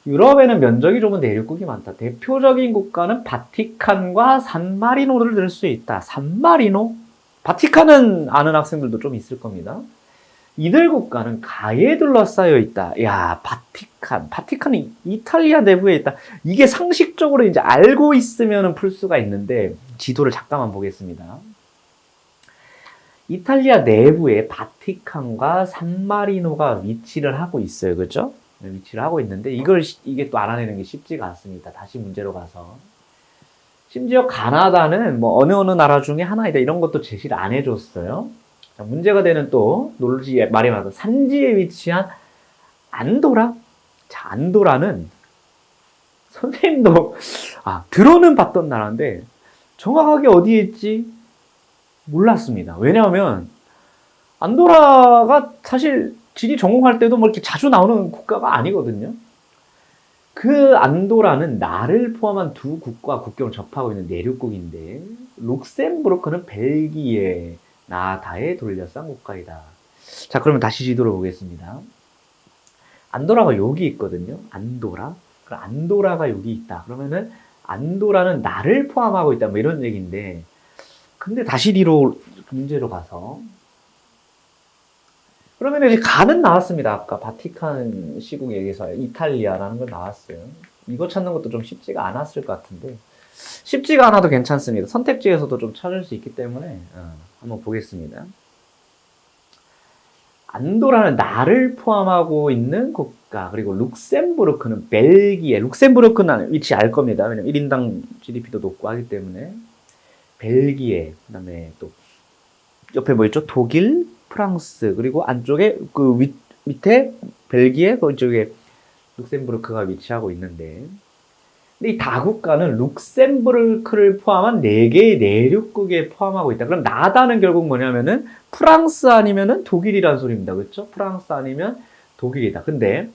유럽에는 면적이 좁은 내륙국이 많다. 대표적인 국가는 바티칸과 산마리노를 들 수 있다. 산마리노? 바티칸은 아는 학생들도 좀 있을 겁니다. 이들 국가는 가에 둘러싸여 있다. 야, 바티칸은 이탈리아 내부에 있다. 이게 상식적으로 이제 알고 있으면 풀 수가 있는데, 지도를 잠깐만 보겠습니다. 이탈리아 내부에 바티칸과 산마리노가 위치를 하고 있어요. 그죠? 위치를 하고 있는데 이게 또 알아내는 게 쉽지가 않습니다. 다시 문제로 가서. 심지어 가나다는 뭐 어느 나라 중에 하나이다 이런 것도 제시를 안 해줬어요. 자, 문제가 되는 또 놀지 말이 많아서 산지에 위치한 안도라? 자, 안도라는 선생님도 들어는 봤던 나라인데 정확하게 어디에 있지 몰랐습니다. 왜냐하면 안도라가 사실 지리 전공할 때도 뭐 이렇게 자주 나오는 국가가 아니거든요. 그 안도라는 나를 포함한 두 국가 국경을 접하고 있는 내륙국인데 룩셈부르크는 벨기에, 나다에 둘러싼 국가이다. 자, 그러면 다시 지도를 보겠습니다. 안도라가 여기 있거든요. 안도라. 그럼 안도라가 여기 있다. 그러면은 안도라는 나를 포함하고 있다. 뭐 이런 얘기인데 근데 다시 뒤로 문제로 가서 그러면 이제 가는 나왔습니다. 아까 바티칸 시국 얘기해서 이탈리아라는 건 나왔어요. 이거 찾는 것도 좀 쉽지가 않았을 것 같은데 쉽지가 않아도 괜찮습니다. 선택지에서도 좀 찾을 수 있기 때문에 한번 보겠습니다. 안도라는 나를 포함하고 있는 국가 그리고 룩셈부르크는 벨기에 룩셈부르크는 위치 알 겁니다. 왜냐면 1인당 GDP도 높고 하기 때문에 벨기에 그다음에 또 옆에 뭐 있죠? 독일, 프랑스 그리고 안쪽에 그 밑에 벨기에 그쪽에 룩셈부르크가 위치하고 있는데 근데 이 다국가는 룩셈부르크를 포함한 4개의 내륙국에 포함하고 있다. 그럼 나다는 결국 뭐냐면은 프랑스 아니면은 독일이라는 소리입니다. 그렇죠? 프랑스 아니면 독일이다. 근데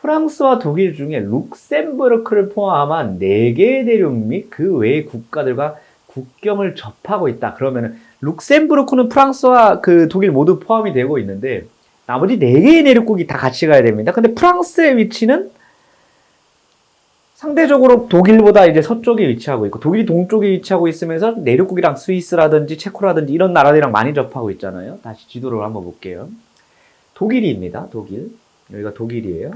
프랑스와 독일 중에 룩셈부르크를 포함한 4개의 대륙 및 그 외의 국가들과 국경을 접하고 있다. 그러면은 룩셈부르크는 프랑스와 그 독일 모두 포함이 되고 있는데 나머지 4개의 내륙국이 다 같이 가야 됩니다. 근데 프랑스의 위치는 상대적으로 독일보다 이제 서쪽에 위치하고 있고 독일이 동쪽에 위치하고 있으면서 내륙국이랑 스위스라든지 체코라든지 이런 나라들이랑 많이 접하고 있잖아요. 다시 지도를 한번 볼게요. 독일입니다. 독일. 여기가 독일이에요.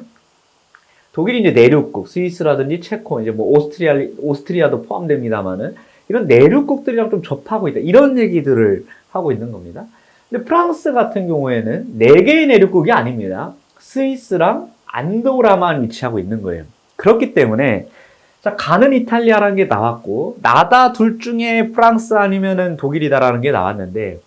독일이 이제 내륙국, 스위스라든지 체코, 이제 뭐 오스트리아도 포함됩니다만은 이런 내륙국들이랑 좀 접하고 있다. 이런 얘기들을 하고 있는 겁니다. 근데 프랑스 같은 경우에는 4개의 내륙국이 아닙니다. 스위스랑 안도라만 위치하고 있는 거예요. 그렇기 때문에 자, 가는 이탈리아라는 게 나왔고 나다 둘 중에 프랑스 아니면은 독일이다라는 게 나왔는데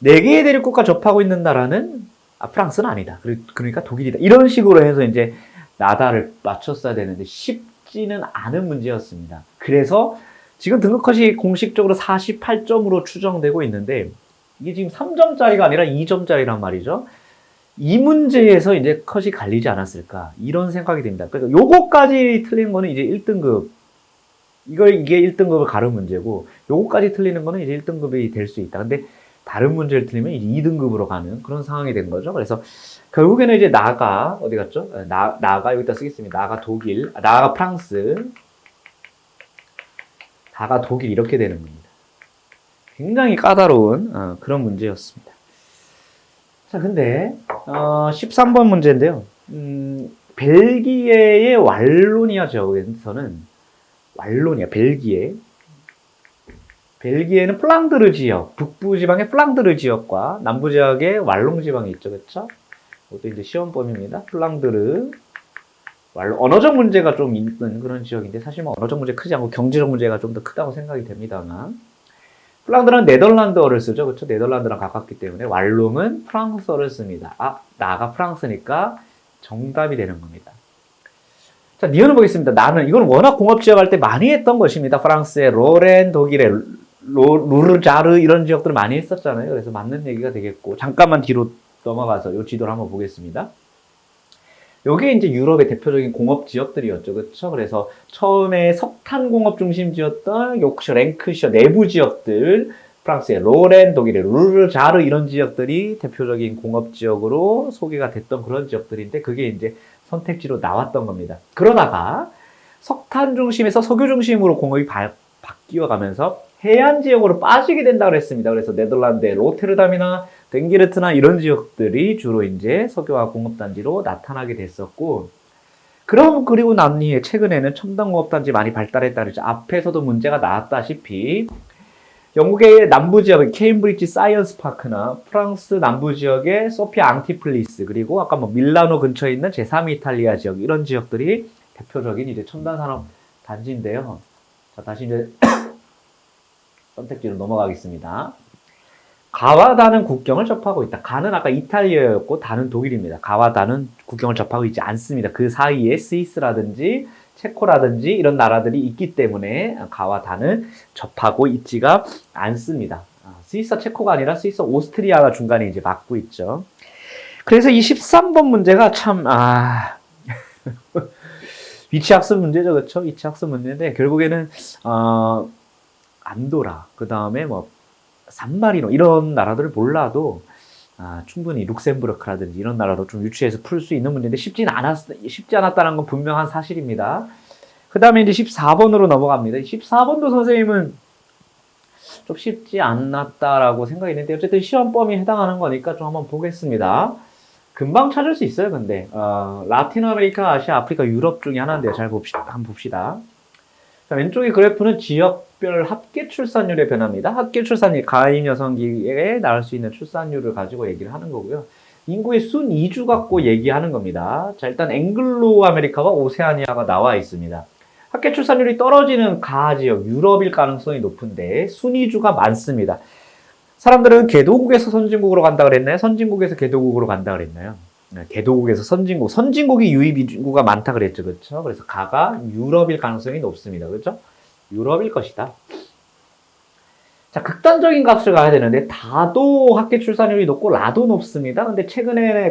4개의 대륙국과 접하고 있는 나라는 프랑스는 아니다. 그러니까 독일이다. 이런 식으로 해서 이제 나다를 맞췄어야 되는데 쉽지는 않은 문제였습니다. 그래서 지금 등급컷이 공식적으로 48점으로 추정되고 있는데 이게 지금 3점짜리가 아니라 2점짜리란 말이죠. 이 문제에서 이제 컷이 갈리지 않았을까 이런 생각이 듭니다. 그러니까 요거까지 틀린 거는 이제 1등급 이게 1등급을 가른 문제고 요거까지 틀리는 거는 이제 1등급이 될 수 있다. 근데 다른 문제를 틀리면 이제 2등급으로 가는 그런 상황이 된 거죠. 그래서 결국에는 이제 나가 어디 갔죠? 나가 여기다 쓰겠습니다. 나가 독일, 나가 프랑스, 나가 독일 이렇게 되는 겁니다. 굉장히 까다로운 그런 문제였습니다. 자, 근데 13번 문제인데요. 벨기에의 왈로니아 지역에서는 벨기에는 플랑드르 지역, 북부 지방의 플랑드르 지역과 남부 지역의 왈롱 지방이 있죠, 그렇죠? 이것도 이제 시험범입니다. 플랑드르, 언어적 문제가 좀 있는 그런 지역인데 사실 뭐 언어적 문제 크지 않고 경제적 문제가 좀 더 크다고 생각이 됩니다만. 플랑드르는 네덜란드어를 쓰죠. 그렇죠? 네덜란드랑 가깝기 때문에 왈롱은 프랑스어를 씁니다. 나가 프랑스니까 정답이 되는 겁니다. 자, 니은을 보겠습니다. 나는 이건 워낙 공업지역 할 때 많이 했던 것입니다. 프랑스의 로렌, 독일의 루르자르 이런 지역들을 많이 했었잖아요. 그래서 맞는 얘기가 되겠고 잠깐만 뒤로 넘어가서 이 지도를 한번 보겠습니다. 여기 이제 유럽의 대표적인 공업 지역들이었죠. 그렇죠? 그래서 처음에 석탄 공업 중심지였던 요크셔, 랭크셔 내부 지역들, 프랑스의 로렌, 독일의 루르자르 이런 지역들이 대표적인 공업 지역으로 소개가 됐던 그런 지역들인데 그게 이제 선택지로 나왔던 겁니다. 그러다가 석탄 중심에서 석유 중심으로 공업이 바뀌어 가면서 해안 지역으로 빠지게 된다고 했습니다. 그래서 네덜란드의 로테르담이나 덴기르트나 이런 지역들이 주로 이제 석유화 공업단지로 나타나게 됐었고, 그리고 난 이후에 최근에는 첨단 공업단지 많이 발달했다 그랬죠. 앞에서도 문제가 나왔다시피 영국의 남부 지역의 케임브리지 사이언스 파크나 프랑스 남부 지역의 소피아 앙티플리스 그리고 아까 뭐 밀라노 근처에 있는 제3이탈리아 지역 이런 지역들이 대표적인 이제 첨단 산업 단지인데요. 자, 다시 이제 선택지로 넘어가겠습니다. 가와 다는 국경을 접하고 있다. 가는 아까 이탈리아였고 다는 독일입니다. 가와 다는 국경을 접하고 있지 않습니다. 그 사이에 스위스라든지 체코라든지 이런 나라들이 있기 때문에 가와 다는 접하고 있지가 않습니다. 스위스와 체코가 아니라 스위스와 오스트리아가 중간에 이제 막고 있죠. 그래서 이 13번 문제가 참 위치학습 문제죠, 그렇죠? 위치학습 문제인데 결국에는 안도라, 그 다음에 뭐 산마리노 이런 나라들을 몰라도 충분히 룩셈부르크라든지 이런 나라도 좀 유치해서 풀 수 있는 문제인데 쉽지 않았다는 건 분명한 사실입니다. 그 다음에 이제 14번으로 넘어갑니다. 14번도 선생님은 좀 쉽지 않았다라고 생각이 있는데 어쨌든 시험 범위에 해당하는 거니까 좀 한번 보겠습니다. 금방 찾을 수 있어요, 근데. 라틴 아메리카, 아시아, 아프리카, 유럽 중에 하나인데요. 잘 봅시다. 한번 봅시다. 자, 왼쪽의 그래프는 지역별 합계 출산율의 변화입니다. 합계 출산율, 가임 여성기에 낳을 수 있는 출산율을 가지고 얘기를 하는 거고요. 인구의 순이주 갖고 얘기하는 겁니다. 자, 일단 앵글로 아메리카와 오세아니아가 나와 있습니다. 합계 출산율이 떨어지는 가 지역, 유럽일 가능성이 높은데 순이주가 많습니다. 사람들은 개도국에서 선진국으로 간다 그랬나요? 선진국에서 개도국으로 간다 그랬나요? 개도국에서 선진국, 선진국이 유입 인구가 많다 그랬죠, 그렇죠? 그래서 가가 유럽일 가능성이 높습니다, 그렇죠? 유럽일 것이다. 자, 극단적인 값을 가야 되는데 다도 합계 출산율이 높고 라도 높습니다. 근데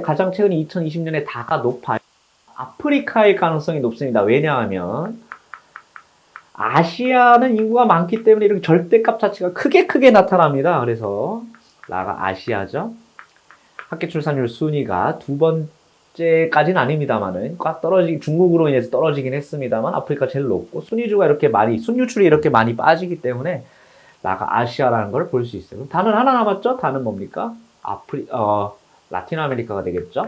가장 최근 2020년에 다가 높아요. 아프리카일 가능성이 높습니다. 왜냐하면 아시아는 인구가 많기 때문에 이렇게 절대값 자체가 크게 나타납니다. 그래서 라가 아시아죠. 합계 출산율 순위가 두 번째까지는 아닙니다만은 꽉 중국으로 인해서 떨어지긴 했습니다만 아프리카 제일 높고 순위주가 순유출이 이렇게 많이 빠지기 때문에 라가 아시아라는 걸 볼 수 있어요. 그럼 단은 하나 남았죠? 단은 뭡니까? 라틴 아메리카가 되겠죠?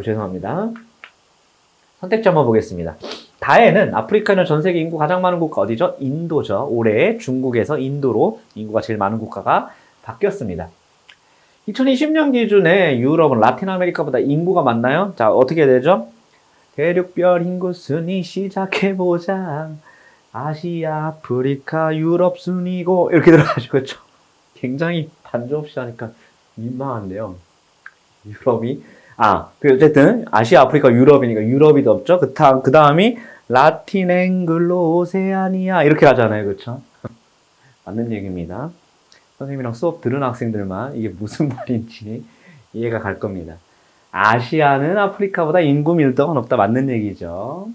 죄송합니다. 선택지 한번 보겠습니다. 다에는 아프리카는 전 세계 인구 가장 많은 국가 어디죠? 인도죠. 올해 중국에서 인도로 인구가 제일 많은 국가가 바뀌었습니다. 2020년 기준에 유럽은 라틴 아메리카보다 인구가 많나요? 자, 어떻게 되죠? 대륙별 인구 순위 시작해보자. 아시아, 아프리카, 유럽 순위고 이렇게 들어가죠. 그렇죠? 굉장히 반주 없이 하니까 민망한데요. 유럽이 어쨌든 아시아, 아프리카, 유럽이니까 유럽이 더 없죠. 그 다음이 라틴, 앵글로, 오세아니아 이렇게 하잖아요. 그렇죠? 맞는 얘기입니다. 선생님이랑 수업 들은 학생들만 이게 무슨 말인지 이해가 갈 겁니다. 아시아는 아프리카보다 인구 밀도가 높다. 맞는 얘기죠.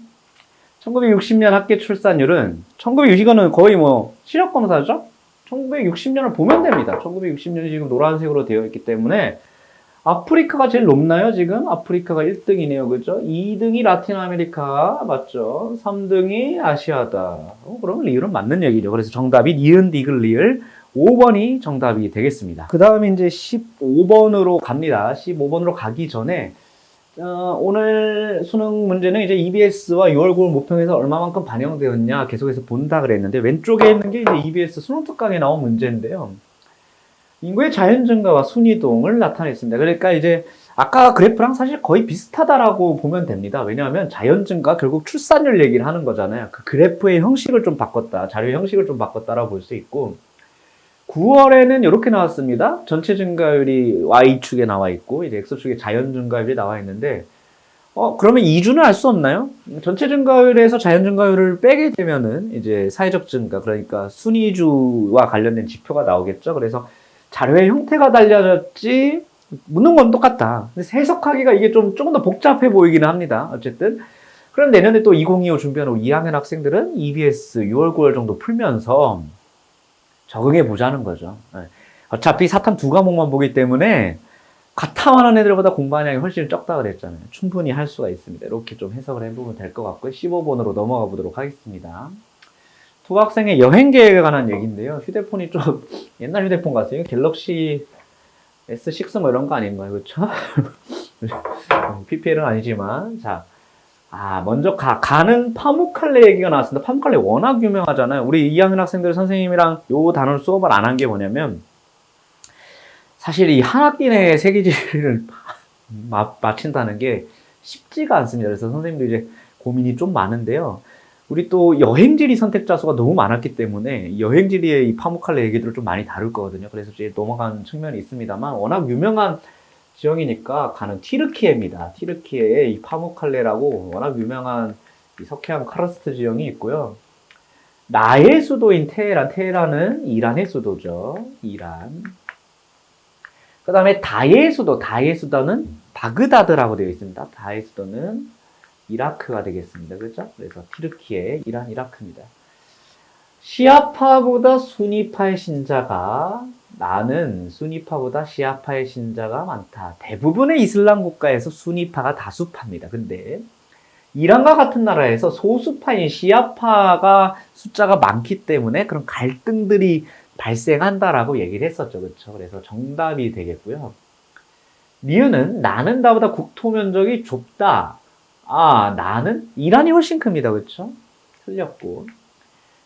1960년 합계 출산율은 1960년은 거의 뭐 시력검사죠? 1960년을 보면 됩니다. 1960년이 지금 노란색으로 되어 있기 때문에 아프리카가 제일 높나요, 지금? 아프리카가 1등이네요, 그죠? 2등이 라틴 아메리카, 맞죠? 3등이 아시아다. 그러면 리을은 맞는 얘기죠. 그래서 정답이 니은, 디귿, 리을 5번이 정답이 되겠습니다. 그 다음에 이제 15번으로 갑니다. 15번으로 가기 전에, 오늘 수능 문제는 이제 EBS와 6월 9월 모평에서 얼마만큼 반영되었냐 계속해서 본다 그랬는데, 왼쪽에 있는 게 이제 EBS 수능 특강에 나온 문제인데요. 인구의 자연 증가와 순이동을 나타냈습니다. 그러니까 이제 아까 그래프랑 사실 거의 비슷하다라고 보면 됩니다. 왜냐하면 자연 증가 결국 출산율 얘기를 하는 거잖아요. 그 그래프의 형식을 좀 바꿨다, 자료 형식을 좀 바꿨다라고 볼 수 있고 9월에는 이렇게 나왔습니다. 전체 증가율이 Y축에 나와 있고 이제 X축에 자연 증가율이 나와 있는데 그러면 이주는 알 수 없나요? 전체 증가율에서 자연 증가율을 빼게 되면은 이제 사회적 증가, 그러니까 순이주와 관련된 지표가 나오겠죠. 그래서 자료의 형태가 달라졌지 묻는 건 똑같다. 근데 해석하기가 이게 조금 더 복잡해 보이기는 합니다. 어쨌든 그럼 내년에 또 2025 준비하는 2학년 학생들은 EBS 6월 9월 정도 풀면서 적응해 보자는 거죠. 어차피 사탐 두 과목만 보기 때문에 가탐 하는 애들보다 공부하는 양이 훨씬 적다 그랬잖아요. 충분히 할 수가 있습니다. 이렇게 좀 해석을 해보면 될 것 같고요. 15번으로 넘어가 보도록 하겠습니다. 두 학생의 여행 계획에 관한 얘기인데요. 휴대폰이 좀 옛날 휴대폰 같아요. 갤럭시 S6 뭐 이런 거 아닌가요? 그렇죠? PPL은 아니지만 자, 먼저 가는 파묵칼레 얘기가 나왔습니다. 파묵칼레 워낙 유명하잖아요. 우리 2학년 학생들 선생님이랑 요 단어를 수업을 안 한 게 뭐냐면, 사실 이 한 학기 내에 세계지리를 마친다는 게 쉽지가 않습니다. 그래서 선생님도 이제 고민이 좀 많은데요. 우리 또 여행지리 선택자 수가 너무 많았기 때문에 여행지리의 이 파묵칼레 얘기들을 좀 많이 다룰 거거든요. 그래서 이제 넘어간 측면이 있습니다만, 워낙 유명한 지형이니까 가는 티르키예입니다. 티르키예의 이 파묵칼레라고 워낙 유명한 이 석회암 카르스트 지형이 있고요. 나의 수도인 테헤란은 이란의 수도죠. 이란. 그 다음에 다의 수도는 바그다드라고 되어 있습니다. 다의 수도는 이라크가 되겠습니다. 그렇죠? 그래서 티르키예, 이란, 이라크입니다. 시아파보다 수니파의 신자가, 나는 수니파보다 시아파의 신자가 많다. 대부분의 이슬람 국가에서 수니파가 다수파입니다. 근데 이란과 같은 나라에서 소수파인 시아파가 숫자가 많기 때문에 그런 갈등들이 발생한다라고 얘기를 했었죠. 그렇죠? 그래서 정답이 되겠고요. 니은은 나는 나보다 국토 면적이 좁다. 나는 이란이 훨씬 큽니다. 그렇죠? 틀렸고.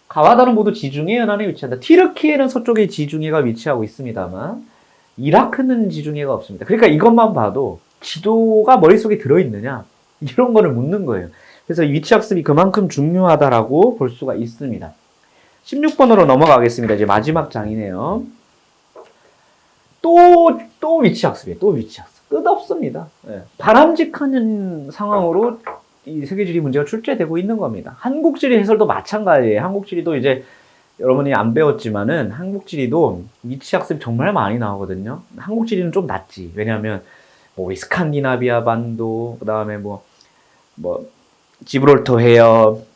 가와 다는 모두 지중해 연안에 위치한다. 티르키에는 서쪽에 지중해가 위치하고 있습니다만 이라크는 지중해가 없습니다. 그러니까 이것만 봐도 지도가 머릿속에 들어있느냐 이런 거를 묻는 거예요. 그래서 위치학습이 그만큼 중요하다라고 볼 수가 있습니다. 16번으로 넘어가겠습니다. 이제 마지막 장이네요. 또 위치학습이에요. 또 위치학습. 끝없습니다. 바람직한 상황으로 이 세계지리 문제가 출제되고 있는 겁니다. 한국지리 해설도 마찬가지예요. 한국지리도 이제 여러분이 안 배웠지만은 한국지리도 위치학습이 정말 많이 나오거든요. 한국지리는 좀 낫지. 왜냐하면 뭐 스칸디나비아 반도, 그 다음에 뭐 지브롤터 해협,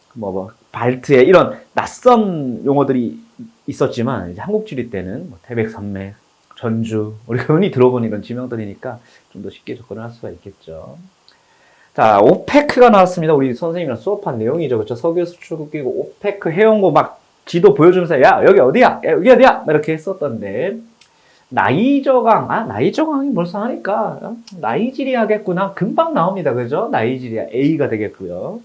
발트해 이런 낯선 용어들이 있었지만 이제 한국지리 때는 태백산맥, 전주, 우리가 흔히 들어본 이런 지명들이니까 좀 더 쉽게 접근을 할 수가 있겠죠. 자, 오페크가 나왔습니다. 우리 선생님이랑 수업한 내용이죠. 그렇죠? 석유 수출국이고 오페크 해온 거 막 지도 보여주면서 야, 여기 어디야? 야, 여기 어디야? 이렇게 했었던데. 나이저강이 벌써 하니까 나이지리아겠구나. 금방 나옵니다. 그죠? 나이지리아 A가 되겠고요.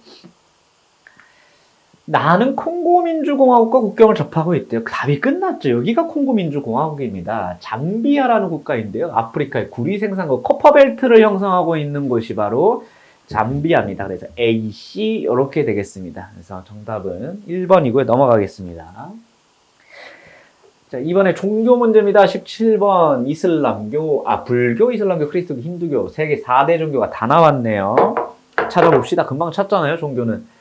나는 콩고민주공화국과 국경을 접하고 있대요. 답이 끝났죠. 여기가 콩고민주공화국입니다. 잠비아라는 국가인데요. 아프리카의 구리 생산국 코퍼벨트를 형성하고 있는 곳이 바로 잠비아입니다. 그래서 A, C 이렇게 되겠습니다. 그래서 정답은 1번이고요. 넘어가겠습니다. 자, 이번에 종교 문제입니다. 17번 불교, 이슬람교, 크리스토교, 힌두교 세계 4대 종교가 다 나왔네요. 찾아봅시다. 금방 찾잖아요. 종교는.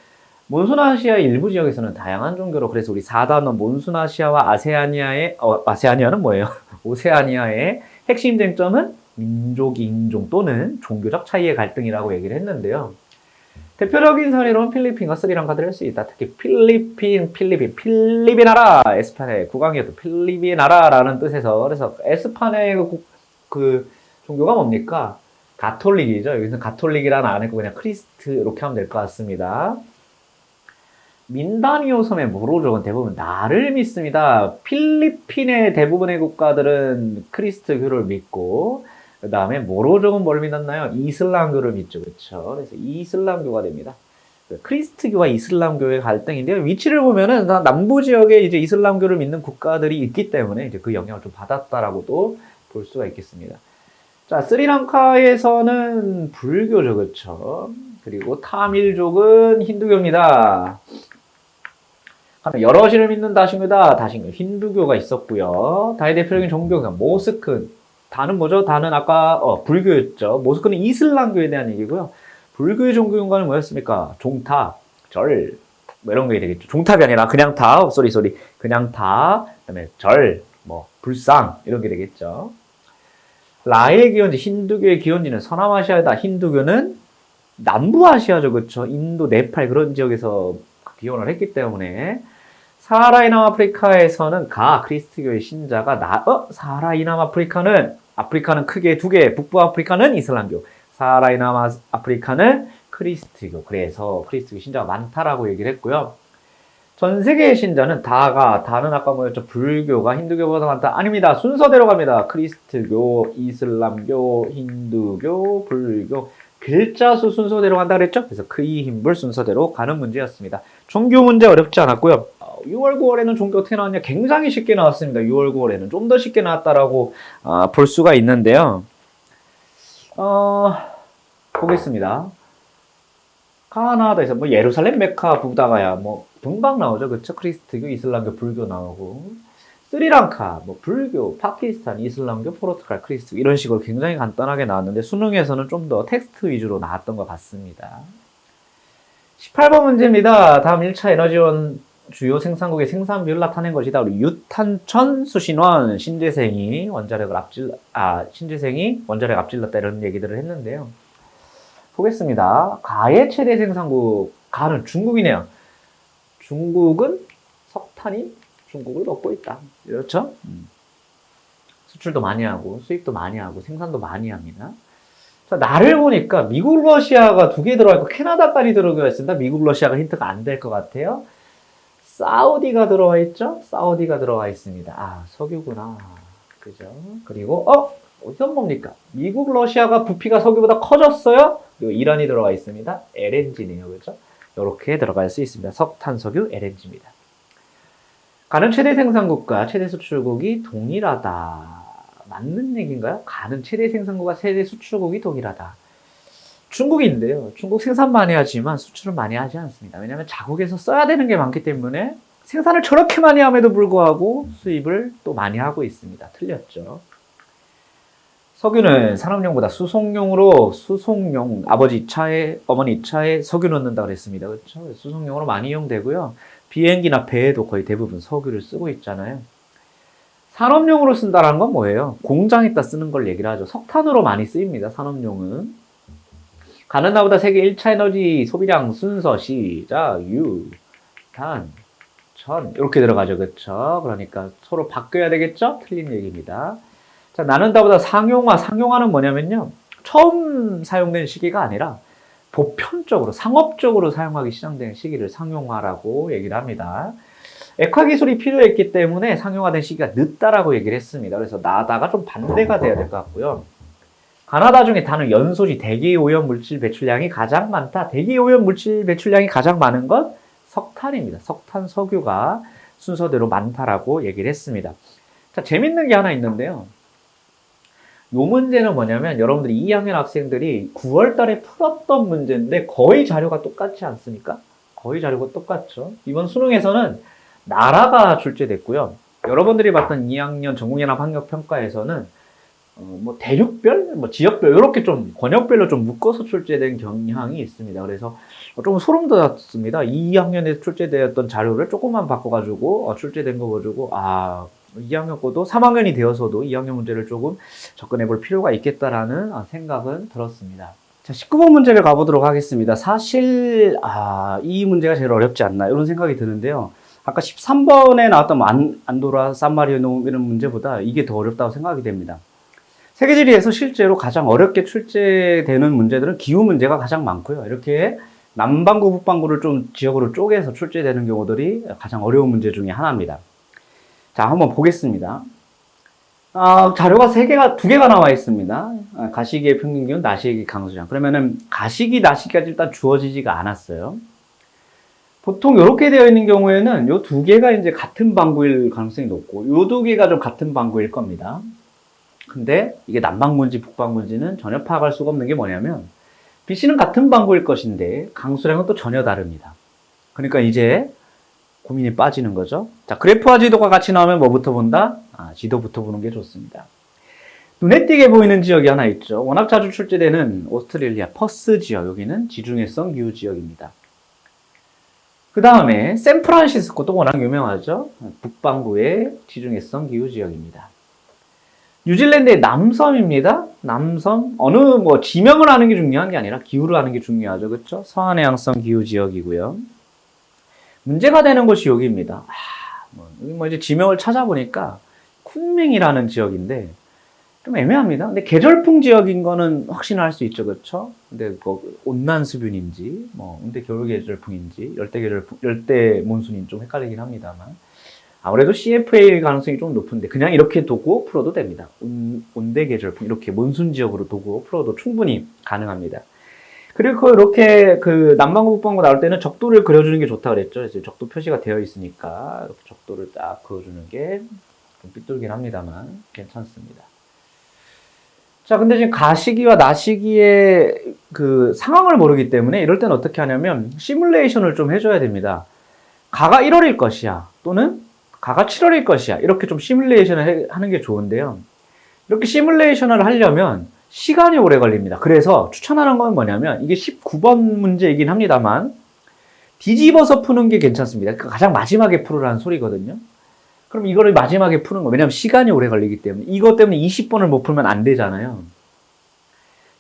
몬순아시아 일부 지역에서는 다양한 종교로, 그래서 우리 4단원 몬순아시아와 아세아니아는 뭐예요? 오세아니아의 핵심 쟁점은 민족, 인종 또는 종교적 차이의 갈등이라고 얘기를 했는데요. 대표적인 사례로는 필리핀과 스리랑카를 할 수 있다. 특히 필리핀나라, 에스파네 국왕이었던 필리핀나라라는 뜻에서, 그래서 에스파네 그 종교가 뭡니까? 가톨릭이죠. 여기서 가톨릭이라는 안 했고 그냥 크리스트 이렇게 하면 될 것 같습니다. 민다니오 섬의 모로족은 대부분 나를 믿습니다. 필리핀의 대부분의 국가들은 크리스트교를 믿고, 그 다음에 모로족은 뭘 믿었나요? 이슬람교를 믿죠. 그렇죠? 그래서 이슬람교가 됩니다. 크리스트교와 이슬람교의 갈등인데요. 위치를 보면은 남부 지역에 이제 이슬람교를 믿는 국가들이 있기 때문에 이제 그 영향을 좀 받았다라고도 볼 수가 있겠습니다. 자, 스리랑카에서는 불교죠. 그렇죠? 그리고 타밀족은 힌두교입니다. 여럿이를 믿는 다신교다. 힌두교가 있었고요. 다의 대표적인 종교가 모스크. 다는 뭐죠? 다는 아까 불교였죠. 모스크는 이슬람교에 대한 얘기고요. 불교의 종교 공간은 뭐였습니까? 종탑, 절, 이런 게 되겠죠. 종탑이 아니라 그냥 탑, 그냥 탑, 그다음에 절, 불상 이런 게 되겠죠. 라의 기원지, 힌두교의 기원지는 서남아시아다. 힌두교는 남부아시아죠. 그렇죠? 인도, 네팔 그런 지역에서 기원을 했기 때문에 사하라 이남 아프리카에서는 크리스트교의 신자가 사하라 이남 아프리카는 크게 두 개, 북부 아프리카는 이슬람교, 사하라 이남 아프리카는 크리스트교. 그래서 크리스트교 신자가 많다라고 얘기를 했고요. 전 세계의 신자는 다는 아까 뭐였죠? 불교가 힌두교보다 많다. 아닙니다. 순서대로 갑니다. 크리스트교, 이슬람교, 힌두교, 불교. 글자 수 순서대로 간다 그랬죠? 그래서 크이 힘불 순서대로 가는 문제였습니다. 종교 문제 어렵지 않았고요. 6월, 9월에는 종교 어떻게 나왔냐? 굉장히 쉽게 나왔습니다. 6월, 9월에는 좀 더 쉽게 나왔다라고 볼 수가 있는데요. 보겠습니다. 가나다에서 뭐 예루살렘, 메카, 부다가야 뭐 금방 나오죠, 그렇죠? 크리스트교, 이슬람교, 불교 나오고 스리랑카, 뭐 불교, 파키스탄, 이슬람교, 포르투갈, 크리스트 이런 식으로 굉장히 간단하게 나왔는데 수능에서는 좀 더 텍스트 위주로 나왔던 것 같습니다. 18번 문제입니다. 다음 1차 에너지원 주요 생산국의 생산 비율 나타낸 것이다. 우리 유탄천 수신원 신재생이 원자력을 앞질렀다 이런 얘기들을 했는데요. 보겠습니다. 가의 최대 생산국, 가는 중국이네요. 중국은 석탄이 중국을 먹고 있다. 그렇죠? 수출도 많이 하고, 수입도 많이 하고, 생산도 많이 합니다. 자, 나를 보니까 미국, 러시아가 두 개 들어가 있고, 캐나다까지 들어가 있습니다. 미국, 러시아가 힌트가 안 될 것 같아요. 사우디가 들어와 있죠? 사우디가 들어와 있습니다. 석유구나. 그죠? 그리고, 어디서 뭡니까? 미국, 러시아가 부피가 석유보다 커졌어요? 그리고 이란이 들어가 있습니다. LNG네요. 그죠? 이렇게 들어갈 수 있습니다. 석탄, 석유, LNG입니다. 가는 최대 생산국과 최대 수출국이 동일하다. 맞는 얘기인가요? 가는 최대 생산국과 최대 수출국이 동일하다. 중국인데요. 중국 생산 많이 하지만 수출을 많이 하지 않습니다. 왜냐하면 자국에서 써야 되는 게 많기 때문에 생산을 저렇게 많이 함에도 불구하고 수입을 또 많이 하고 있습니다. 틀렸죠. 석유는 산업용보다 수송용으로 아버지 차에 어머니 차에 석유 넣는다 그랬습니다. 그렇죠? 수송용으로 많이 이용되고요. 비행기나 배에도 거의 대부분 석유를 쓰고 있잖아요. 산업용으로 쓴다는 건 뭐예요? 공장에다 쓰는 걸 얘기를 하죠. 석탄으로 많이 쓰입니다. 산업용은. 가는 나보다 세계 1차 에너지 소비량 순서 시작 유, 단, 천 이렇게 들어가죠. 그렇죠? 그러니까 서로 바뀌어야 되겠죠? 틀린 얘기입니다. 자, 나는 나보다 상용화는 뭐냐면요. 처음 사용된 시기가 아니라 보편적으로 상업적으로 사용하기 시작된 시기를 상용화라고 얘기를 합니다. 액화 기술이 필요했기 때문에 상용화된 시기가 늦다라고 얘기를 했습니다. 그래서 나다가 좀 반대가 돼야 될 것 같고요. 가나다 중에 다는 연소지 대기오염 물질 배출량이 가장 많다. 대기오염 물질 배출량이 가장 많은 건 석탄입니다. 석탄, 석유가 순서대로 많다라고 얘기를 했습니다. 자, 재밌는 게 하나 있는데요. 이 문제는 뭐냐면 여러분들이 2학년 학생들이 9월 달에 풀었던 문제인데 거의 자료가 똑같지 않습니까? 거의 자료가 똑같죠. 이번 수능에서는 나라가 출제됐고요. 여러분들이 봤던 2학년 전국연합학력평가에서는 뭐 대륙별, 뭐 지역별 이렇게 좀 권역별로 좀 묶어서 출제된 경향이 있습니다. 그래서 조금 소름 돋았습니다. 2학년에 출제되었던 자료를 조금만 바꿔가지고 출제된 거 가지고 2학년 거도 3학년이 되어서도 2학년 문제를 조금 접근해 볼 필요가 있겠다라는 생각은 들었습니다. 자, 19번 문제를 가보도록 하겠습니다. 사실 이 문제가 제일 어렵지 않나 이런 생각이 드는데요. 아까 13번에 나왔던 안도라, 산마리노 이런 문제보다 이게 더 어렵다고 생각이 됩니다. 세계지리에서 실제로 가장 어렵게 출제되는 문제들은 기후 문제가 가장 많고요. 이렇게 남반구, 북반구를 좀 지역으로 쪼개서 출제되는 경우들이 가장 어려운 문제 중에 하나입니다. 자, 한번 보겠습니다. 자료가 두 개가 나와 있습니다. 가시기의 평균기온, 나시기 강수량. 그러면은 가시기, 나시기까지 일단 주어지지가 않았어요. 보통 이렇게 되어 있는 경우에는 이 두 개가 이제 같은 방구일 가능성이 높고, 이 두 개가 좀 같은 방구일 겁니다. 근데 이게 남방구인지 북방구인지는 전혀 파악할 수가 없는 게 뭐냐면, BC는 같은 방구일 것인데, 강수량은 또 전혀 다릅니다. 그러니까 이제 고민이 빠지는 거죠. 자, 그래프와 지도가 같이 나오면 뭐부터 본다? 지도부터 보는 게 좋습니다. 눈에 띄게 보이는 지역이 하나 있죠. 워낙 자주 출제되는 오스트레일리아 퍼스 지역, 여기는 지중해성 기후 지역입니다. 그 다음에 샌프란시스코도 워낙 유명하죠. 북반구의 지중해성 기후 지역입니다. 뉴질랜드의 남섬입니다. 남섬, 지명을 하는 게 중요한 게 아니라 기후를 하는 게 중요하죠. 그렇죠? 서한해양성 기후 지역이고요. 문제가 되는 곳이 여기입니다. 이제 지명을 찾아보니까 쿤밍이라는 지역인데 좀 애매합니다. 근데 계절풍 지역인 거는 확신할 수 있죠, 그렇죠? 근데 온난 수변인지, 근데 겨울 계절풍인지, 열대 몬순인지 좀 헷갈리긴 합니다만 아무래도 CFA 가능성이 좀 높은데 그냥 이렇게 두고 풀어도 됩니다. 온대 계절풍 이렇게 몬순 지역으로 두고 풀어도 충분히 가능합니다. 그리고 이렇게 그 남반구 북반구 나올 때는 적도를 그려주는 게 좋다 그랬죠. 그래서 적도 표시가 되어 있으니까 이렇게 적도를 딱 그어주는 게 좀 삐뚤긴 합니다만 괜찮습니다. 자, 근데 지금 가시기와 나시기의 그 상황을 모르기 때문에 이럴 때는 어떻게 하냐면 시뮬레이션을 좀 해줘야 됩니다. 가가 1월일 것이야 또는 가가 7월일 것이야 이렇게 좀 시뮬레이션을 하는 게 좋은데요. 이렇게 시뮬레이션을 하려면 시간이 오래 걸립니다. 그래서 추천하는 건 뭐냐면 이게 19번 문제이긴 합니다만 뒤집어서 푸는 게 괜찮습니다. 그러니까 가장 마지막에 풀으라는 소리거든요. 그럼 이거를 마지막에 푸는 거 왜냐면 시간이 오래 걸리기 때문에 이것 때문에 20번을 못 풀면 안 되잖아요.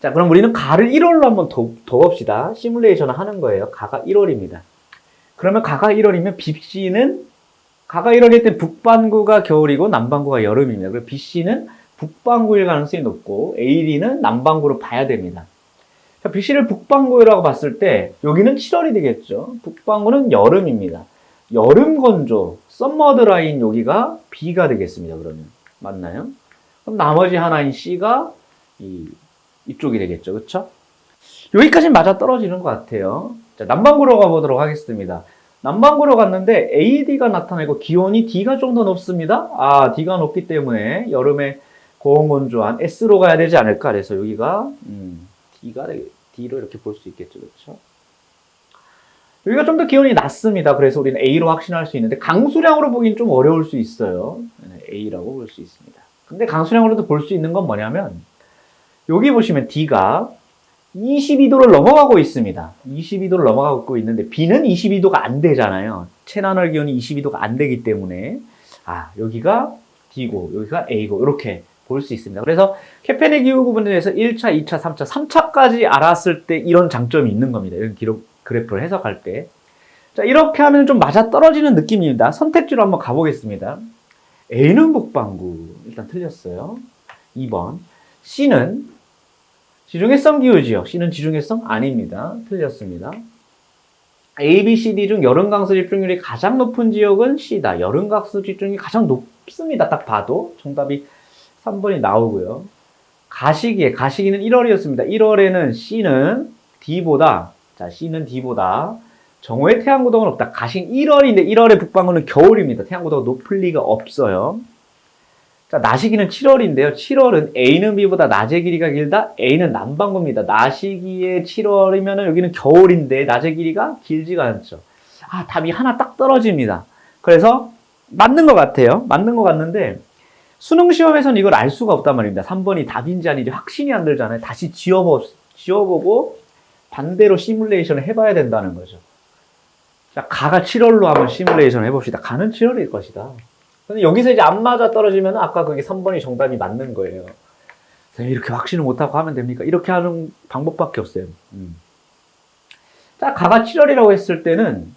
자, 그럼 우리는 가를 1월로 한번 더 봅시다. 시뮬레이션을 하는 거예요. 가가 1월입니다. 그러면 가가 1월이면 BC는 가가 1월일 때 북반구가 겨울이고 남반구가 여름입니다. 그리고 BC는 북반구일 가능성이 높고 AD는 남반구로 봐야 됩니다. 자, BC를 북반구라고 봤을 때 여기는 7월이 되겠죠. 북반구는 여름입니다. 여름 건조, 썸머드라인 여기가 B가 되겠습니다. 그러면 맞나요? 그럼 나머지 하나인 C가 이쪽이 되겠죠. 그렇죠? 여기까지는 맞아 떨어지는 것 같아요. 자, 남반구로 가보도록 하겠습니다. 남반구로 갔는데 AD가 나타나고 기온이 D가 좀 더 높습니다. 아, D가 높기 때문에 여름에 고온건조한 S로 가야 되지 않을까. 그래서 여기가 D로 이렇게 볼 수 있겠죠. 그렇죠? 여기가 좀 더 기온이 낮습니다. 그래서 우리는 A로 확신할 수 있는데 강수량으로 보기는 좀 어려울 수 있어요. A라고 볼 수 있습니다. 근데 강수량으로도 볼 수 있는 건 뭐냐면 여기 보시면 D가 22도를 넘어가고 있습니다. 22도를 넘어가고 있는데 B는 22도가 안 되잖아요. 체난월 기온이 22도가 안 되기 때문에 여기가 D고 여기가 A고 이렇게 볼 수 있습니다. 그래서 케페네 기후 구분에서 1차, 2차, 3차, 3차까지 알았을 때 이런 장점이 있는 겁니다. 이런 그래프를 해석할 때. 자, 이렇게 하면 좀 맞아떨어지는 느낌입니다. 선택지로 한번 가보겠습니다. A는 북반구. 일단 틀렸어요. 2번. C는 지중해성 기후지역. C는 지중해성 아닙니다. 틀렸습니다. A, B, C, D 중 여름 강수 집중률이 가장 높은 지역은 C다. 여름 강수 집중률이 가장 높습니다. 딱 봐도. 정답이 3번이 나오고요. 가시기는 1월이었습니다. 1월에는 C는 D보다 정오의 태양고도가 높다. 가시는 1월인데 1월의 북반구는 겨울입니다. 태양고도가 높을 리가 없어요. 자, 나시기는 7월인데요. 7월은 A는 B보다 낮의 길이가 길다. A는 남반구입니다. 나시기에 7월이면 여기는 겨울인데 낮의 길이가 길지가 않죠. 답이 하나 딱 떨어집니다. 그래서 맞는 것 같아요. 맞는 것 같는데 수능 시험에서는 이걸 알 수가 없단 말입니다. 3번이 답인지 아닌지 확신이 안 들잖아요. 다시 지워보고 반대로 시뮬레이션을 해봐야 된다는 거죠. 자, 가가 7월로 한번 시뮬레이션을 해봅시다. 가는 7월일 것이다. 근데 여기서 이제 안 맞아 떨어지면 아까 그게 3번이 정답이 맞는 거예요. 이렇게 확신을 못하고 하면 됩니까? 이렇게 하는 방법밖에 없어요. 자, 가가 7월이라고 했을 때는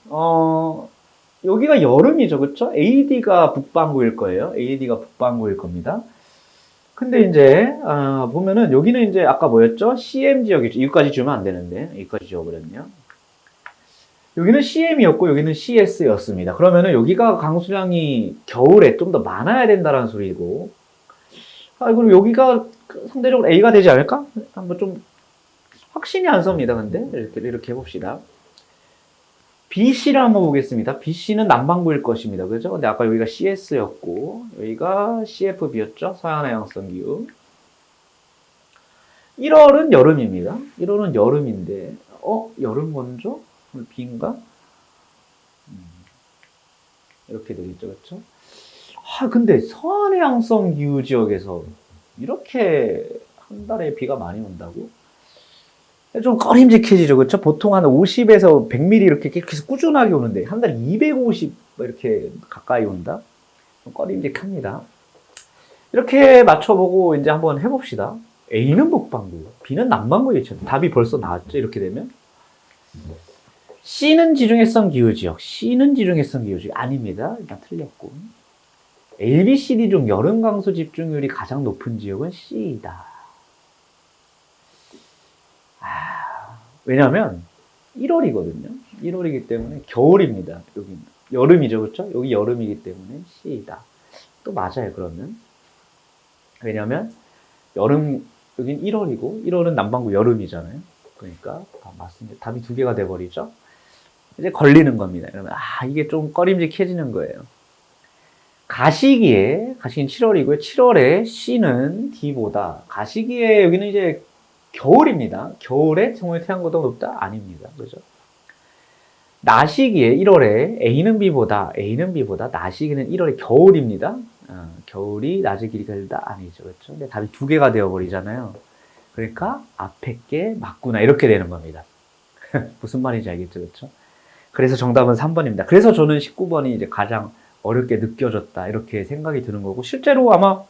여기가 여름이죠. 그렇죠? AD가 북반구일 거예요. AD가 북반구일 겁니다. 근데 이제 보면은 여기는 이제 아까 뭐였죠? CM 지역이죠. 여기까지 주면 안 되는데 여기까지 지워버렸네요. 여기는 CM이었고 여기는 CS였습니다. 그러면은 여기가 강수량이 겨울에 좀 더 많아야 된다는 소리고 그럼 여기가 상대적으로 A가 되지 않을까? 한번 좀 확신이 안 섭니다. 근데 이렇게 해봅시다. BC를 한번 보겠습니다. BC는 남반구일 것입니다. 그죠? 근데 아까 여기가 CS였고, 여기가 CFB였죠? 서양해양성 기후. 1월은 여름입니다. 1월은 여름인데, 여름 건조? B인가? 이렇게 되겠죠. 그쵸? 근데 서해안성 기후 지역에서 이렇게 한 달에 비가 많이 온다고? 좀 꺼림직해지죠. 그렇죠? 보통 한 50에서 100mm 이렇게 계속 꾸준하게 오는데 한 달에 250 이렇게 가까이 온다? 좀 꺼림직합니다. 이렇게 맞춰보고 이제 한번 해봅시다. A는 북반구, B는 남반구겠죠. 답이 벌써 나왔죠. 이렇게 되면 C는 지중해성 기후지역. C는 지중해성 기후지역 아닙니다. 일단 틀렸고. A, B, C, D 중 여름 강수 집중률이 가장 높은 지역은 C이다. 왜냐하면 1월이거든요. 1월이기 때문에 겨울입니다. 여기 여름이죠, 그렇죠? 여기 여름이기 때문에 C이다. 또 맞아요, 그러면. 왜냐하면 여긴 1월이고 1월은 남반구 여름이잖아요. 그러니까 맞습니다. 답이 두 개가 돼버리죠. 이제 걸리는 겁니다. 그러면 이게 좀 꺼림직해지는 거예요. 가시기에 가시는 7월이고요. 7월에 C는 D보다 가시기에 여기는 이제 겨울입니다. 겨울에 정오의 태양보다 높다? 아닙니다. 그죠? 나시기에 1월에 A는 B보다 나시기는 1월에 겨울입니다. 겨울이 낮의 길이가 길다? 아니죠. 그렇죠? 근데 답이 두 개가 되어버리잖아요. 그러니까 앞에 게 맞구나 이렇게 되는 겁니다. 무슨 말인지 알겠죠? 그렇죠? 그래서 정답은 3번입니다. 그래서 저는 19번이 이제 가장 어렵게 느껴졌다 이렇게 생각이 드는 거고 실제로 아마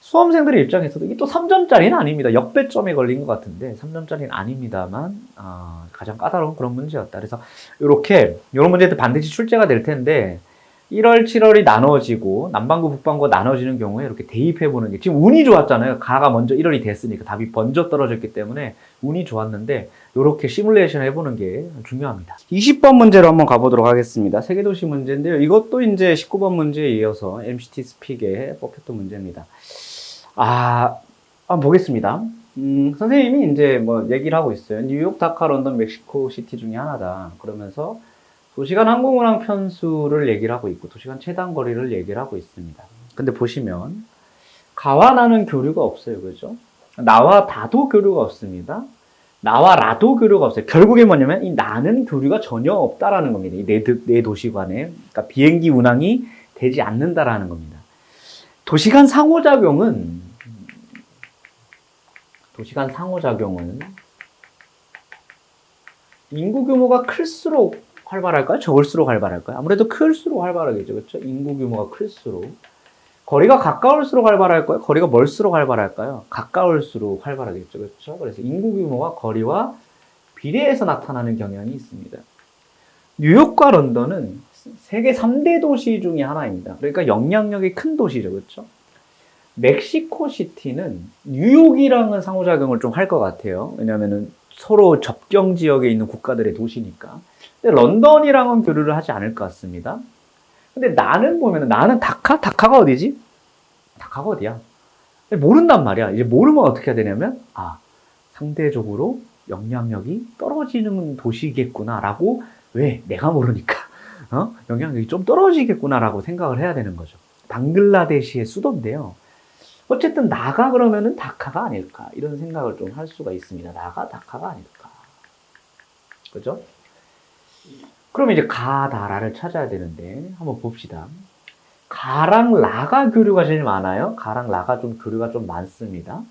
수험생들의 입장에서도 이게 또 3점짜리는 아닙니다. 역배점에 걸린 것 같은데 3점짜리는 아닙니다만 가장 까다로운 그런 문제였다. 그래서 이런 문제도 반드시 출제가 될 텐데 1월, 7월이 나눠지고 남반구, 북반구가 나눠지는 경우에 이렇게 대입해보는 게 지금 운이 좋았잖아요. 가가 먼저 1월이 됐으니까 답이 먼저 떨어졌기 때문에 운이 좋았는데 이렇게 시뮬레이션 해보는 게 중요합니다. 20번 문제로 한번 가보도록 하겠습니다. 세계도시 문제인데요. 이것도 이제 19번 문제에 이어서 MCT 스픽에 뽑혔던 문제입니다. 한번 보겠습니다. 선생님이 이제 뭐 얘기를 하고 있어요. 뉴욕, 다카, 런던, 멕시코 시티 중에 하나다. 그러면서 도시간 항공운항 편수를 얘기를 하고 있고 도시간 최단 거리를 얘기를 하고 있습니다. 근데 보시면 가와 나는 교류가 없어요. 그죠? 나와 다도 교류가 없습니다. 나와 라도 교류가 없어요. 결국에 뭐냐면 이 나는 교류가 전혀 없다라는 겁니다. 이 네 도시 간에. 그러니까 비행기 운항이 되지 않는다라는 겁니다. 도시간 상호작용은 인구 규모가 클수록 활발할까요? 적을수록 활발할까요? 아무래도 클수록 활발하겠죠. 그렇죠? 인구 규모가 클수록. 거리가 가까울수록 활발할까요? 거리가 멀수록 활발할까요? 가까울수록 활발하겠죠. 그렇죠? 그래서 인구 규모가 거리와 비례해서 나타나는 경향이 있습니다. 뉴욕과 런던은 세계 3대 도시 중에 하나입니다. 그러니까 영향력이 큰 도시죠. 그렇죠? 멕시코 시티는 뉴욕이랑은 상호작용을 좀 할 것 같아요. 왜냐하면 서로 접경 지역에 있는 국가들의 도시니까. 근데 런던이랑은 교류를 하지 않을 것 같습니다. 근데 나는 다카가 어디지? 다카가 어디야? 모른단 말이야. 이제 모르면 어떻게 해야 되냐면, 상대적으로 영향력이 떨어지는 도시겠구나라고, 왜? 내가 모르니까. 영향력이 좀 떨어지겠구나라고 생각을 해야 되는 거죠. 방글라데시의 수도인데요. 어쨌든 나가 그러면은 다카가 아닐까. 이런 생각을 좀 할 수가 있습니다. 나가 다카가 아닐까. 그죠? 그럼 이제 가다라를 찾아야 되는데 한번 봅시다. 가랑 라가 교류가 제일 많아요. 가랑 라가 좀 교류가 좀 많습니다.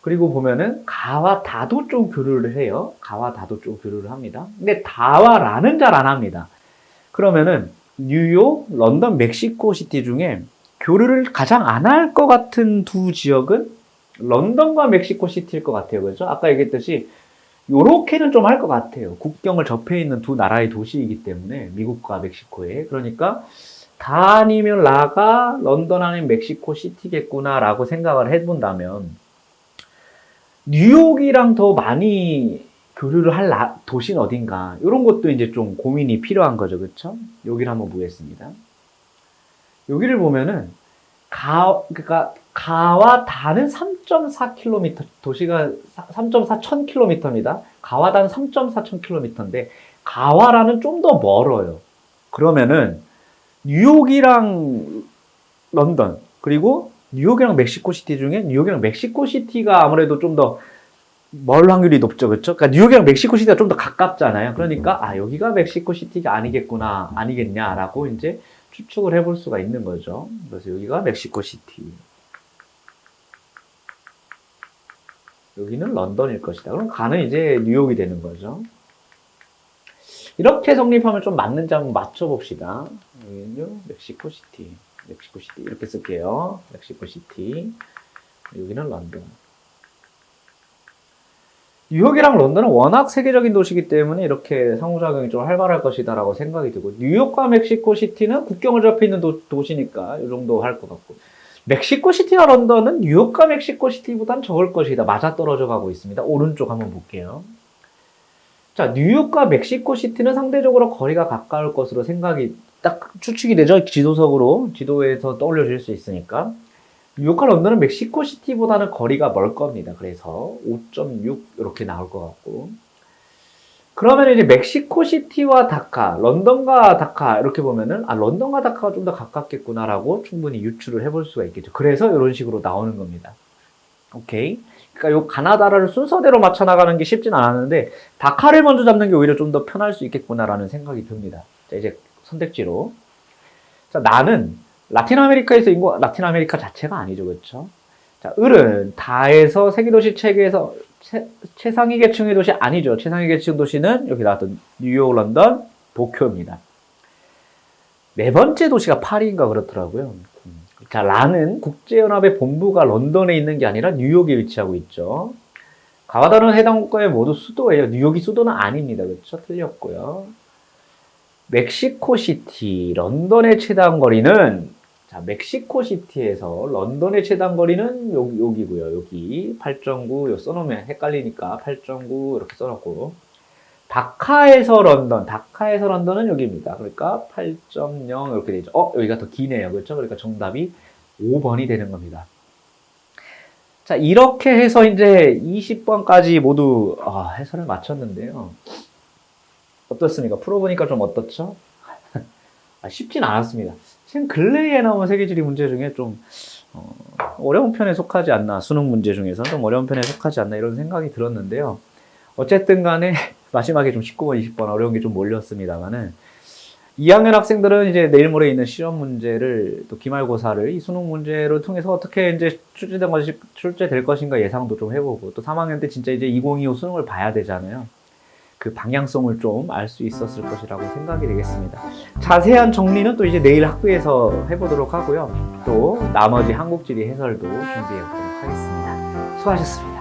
그리고 보면은 가와 다도 좀 교류를 해요. 가와 다도 좀 교류를 합니다. 근데 다와 라는 잘 안 합니다. 그러면은 뉴욕, 런던, 멕시코 시티 중에 교류를 가장 안 할 것 같은 두 지역은 런던과 멕시코 시티일 것 같아요. 그렇죠? 아까 얘기했듯이 요렇게는 좀 할 것 같아요. 국경을 접해 있는 두 나라의 도시이기 때문에 미국과 멕시코에. 그러니까 다 아니면 라가 런던 아니면 멕시코 시티겠구나라고 생각을 해본다면 뉴욕이랑 더 많이 교류를 할 도시는 어딘가 이런 것도 이제 좀 고민이 필요한 거죠. 그렇죠? 여기를 한번 보겠습니다. 여기를 보면은 그러니까 가와 다는 3.4km, 도시가 3.4 1000km입니다. 가와 다는 3.4 1000km인데 가와라는 좀 더 멀어요. 그러면은 뉴욕이랑 런던 그리고 뉴욕이랑 멕시코 시티 중에 뉴욕이랑 멕시코 시티가 아무래도 좀 더 멀 확률이 높죠. 그렇죠? 그러니까 뉴욕이랑 멕시코 시티가 좀 더 가깝잖아요. 그러니까 여기가 멕시코 시티가 아니겠냐라고 이제 추측을 해볼 수가 있는 거죠. 그래서 여기가 멕시코 시티. 여기는 런던일 것이다. 그럼 가는 이제 뉴욕이 되는 거죠. 이렇게 성립하면 좀 맞는지 한번 맞춰봅시다. 여기는 멕시코 시티. 이렇게 쓸게요. 멕시코 시티. 여기는 런던. 뉴욕이랑 런던은 워낙 세계적인 도시이기 때문에 이렇게 상호작용이 좀 활발할 것이다 라고 생각이 들고 뉴욕과 멕시코 시티는 국경을 접해 있는 도시니까 이 정도 할 것 같고 멕시코 시티와 런던은 뉴욕과 멕시코 시티보다는 적을 것이다. 맞아떨어져 가고 있습니다. 오른쪽 한번 볼게요. 자, 뉴욕과 멕시코 시티는 상대적으로 거리가 가까울 것으로 생각이 딱 추측이 되죠. 지도에서 떠올려질 수 있으니까. 뉴욕과 런던은 멕시코시티보다는 거리가 멀 겁니다. 그래서 5.6 이렇게 나올 것 같고. 그러면 이제 멕시코시티와 다카, 런던과 다카 이렇게 보면은 런던과 다카가 좀 더 가깝겠구나라고 충분히 유추를 해볼 수가 있겠죠. 그래서 이런 식으로 나오는 겁니다. 오케이. 그러니까 요 가나다라를 순서대로 맞춰 나가는 게 쉽진 않았는데 다카를 먼저 잡는 게 오히려 좀 더 편할 수 있겠구나라는 생각이 듭니다. 자, 이제 선택지로. 자, 나는 라틴 아메리카에서 라틴 아메리카 자체가 아니죠, 그렇죠? 자, 을은 다에서 세계도시 체계에서 최상위 계층의 도시 아니죠. 최상위 계층 도시는 여기 나왔던 뉴욕, 런던, 도쿄입니다. 네 번째 도시가 파리인가 그렇더라고요. 자, 라는 국제연합의 본부가 런던에 있는 게 아니라 뉴욕에 위치하고 있죠. 가와 다른 해당 국가의 모두 수도예요. 뉴욕이 수도는 아닙니다. 그렇죠? 틀렸고요. 멕시코시티, 런던의 최단 거리는 자, 멕시코시티에서 런던의 최단 거리는 여기고요. 여기 8.9 써놓으면 헷갈리니까 8.9 이렇게 써놓고 다카에서 런던은 여기입니다. 그러니까 8.0 이렇게 되죠. 여기가 더 기네요. 그렇죠? 그러니까 정답이 5번이 되는 겁니다. 자, 이렇게 해서 이제 20번까지 모두 해설을 마쳤는데요. 어떻습니까? 풀어보니까 좀 어떻죠? 쉽진 않았습니다. 지금 근래에 나온 세계지리 문제 중에 좀 어려운 편에 속하지 않나, 수능 문제 중에서 좀 어려운 편에 속하지 않나 이런 생각이 들었는데요. 어쨌든 간에 마지막에 좀 19번, 20번 어려운 게 좀 몰렸습니다만은 2학년 학생들은 이제 내일 모레 있는 시험 문제를 또 기말고사를 이 수능 문제를 통해서 어떻게 이제 출제될 것인가 예상도 좀 해보고 또 3학년 때 진짜 이제 2025 수능을 봐야 되잖아요. 그 방향성을 좀 알 수 있었을 것이라고 생각이 되겠습니다. 자세한 정리는 또 이제 내일 학교에서 해보도록 하고요. 또 나머지 한국지리 해설도 준비해 보도록 하겠습니다. 수고하셨습니다.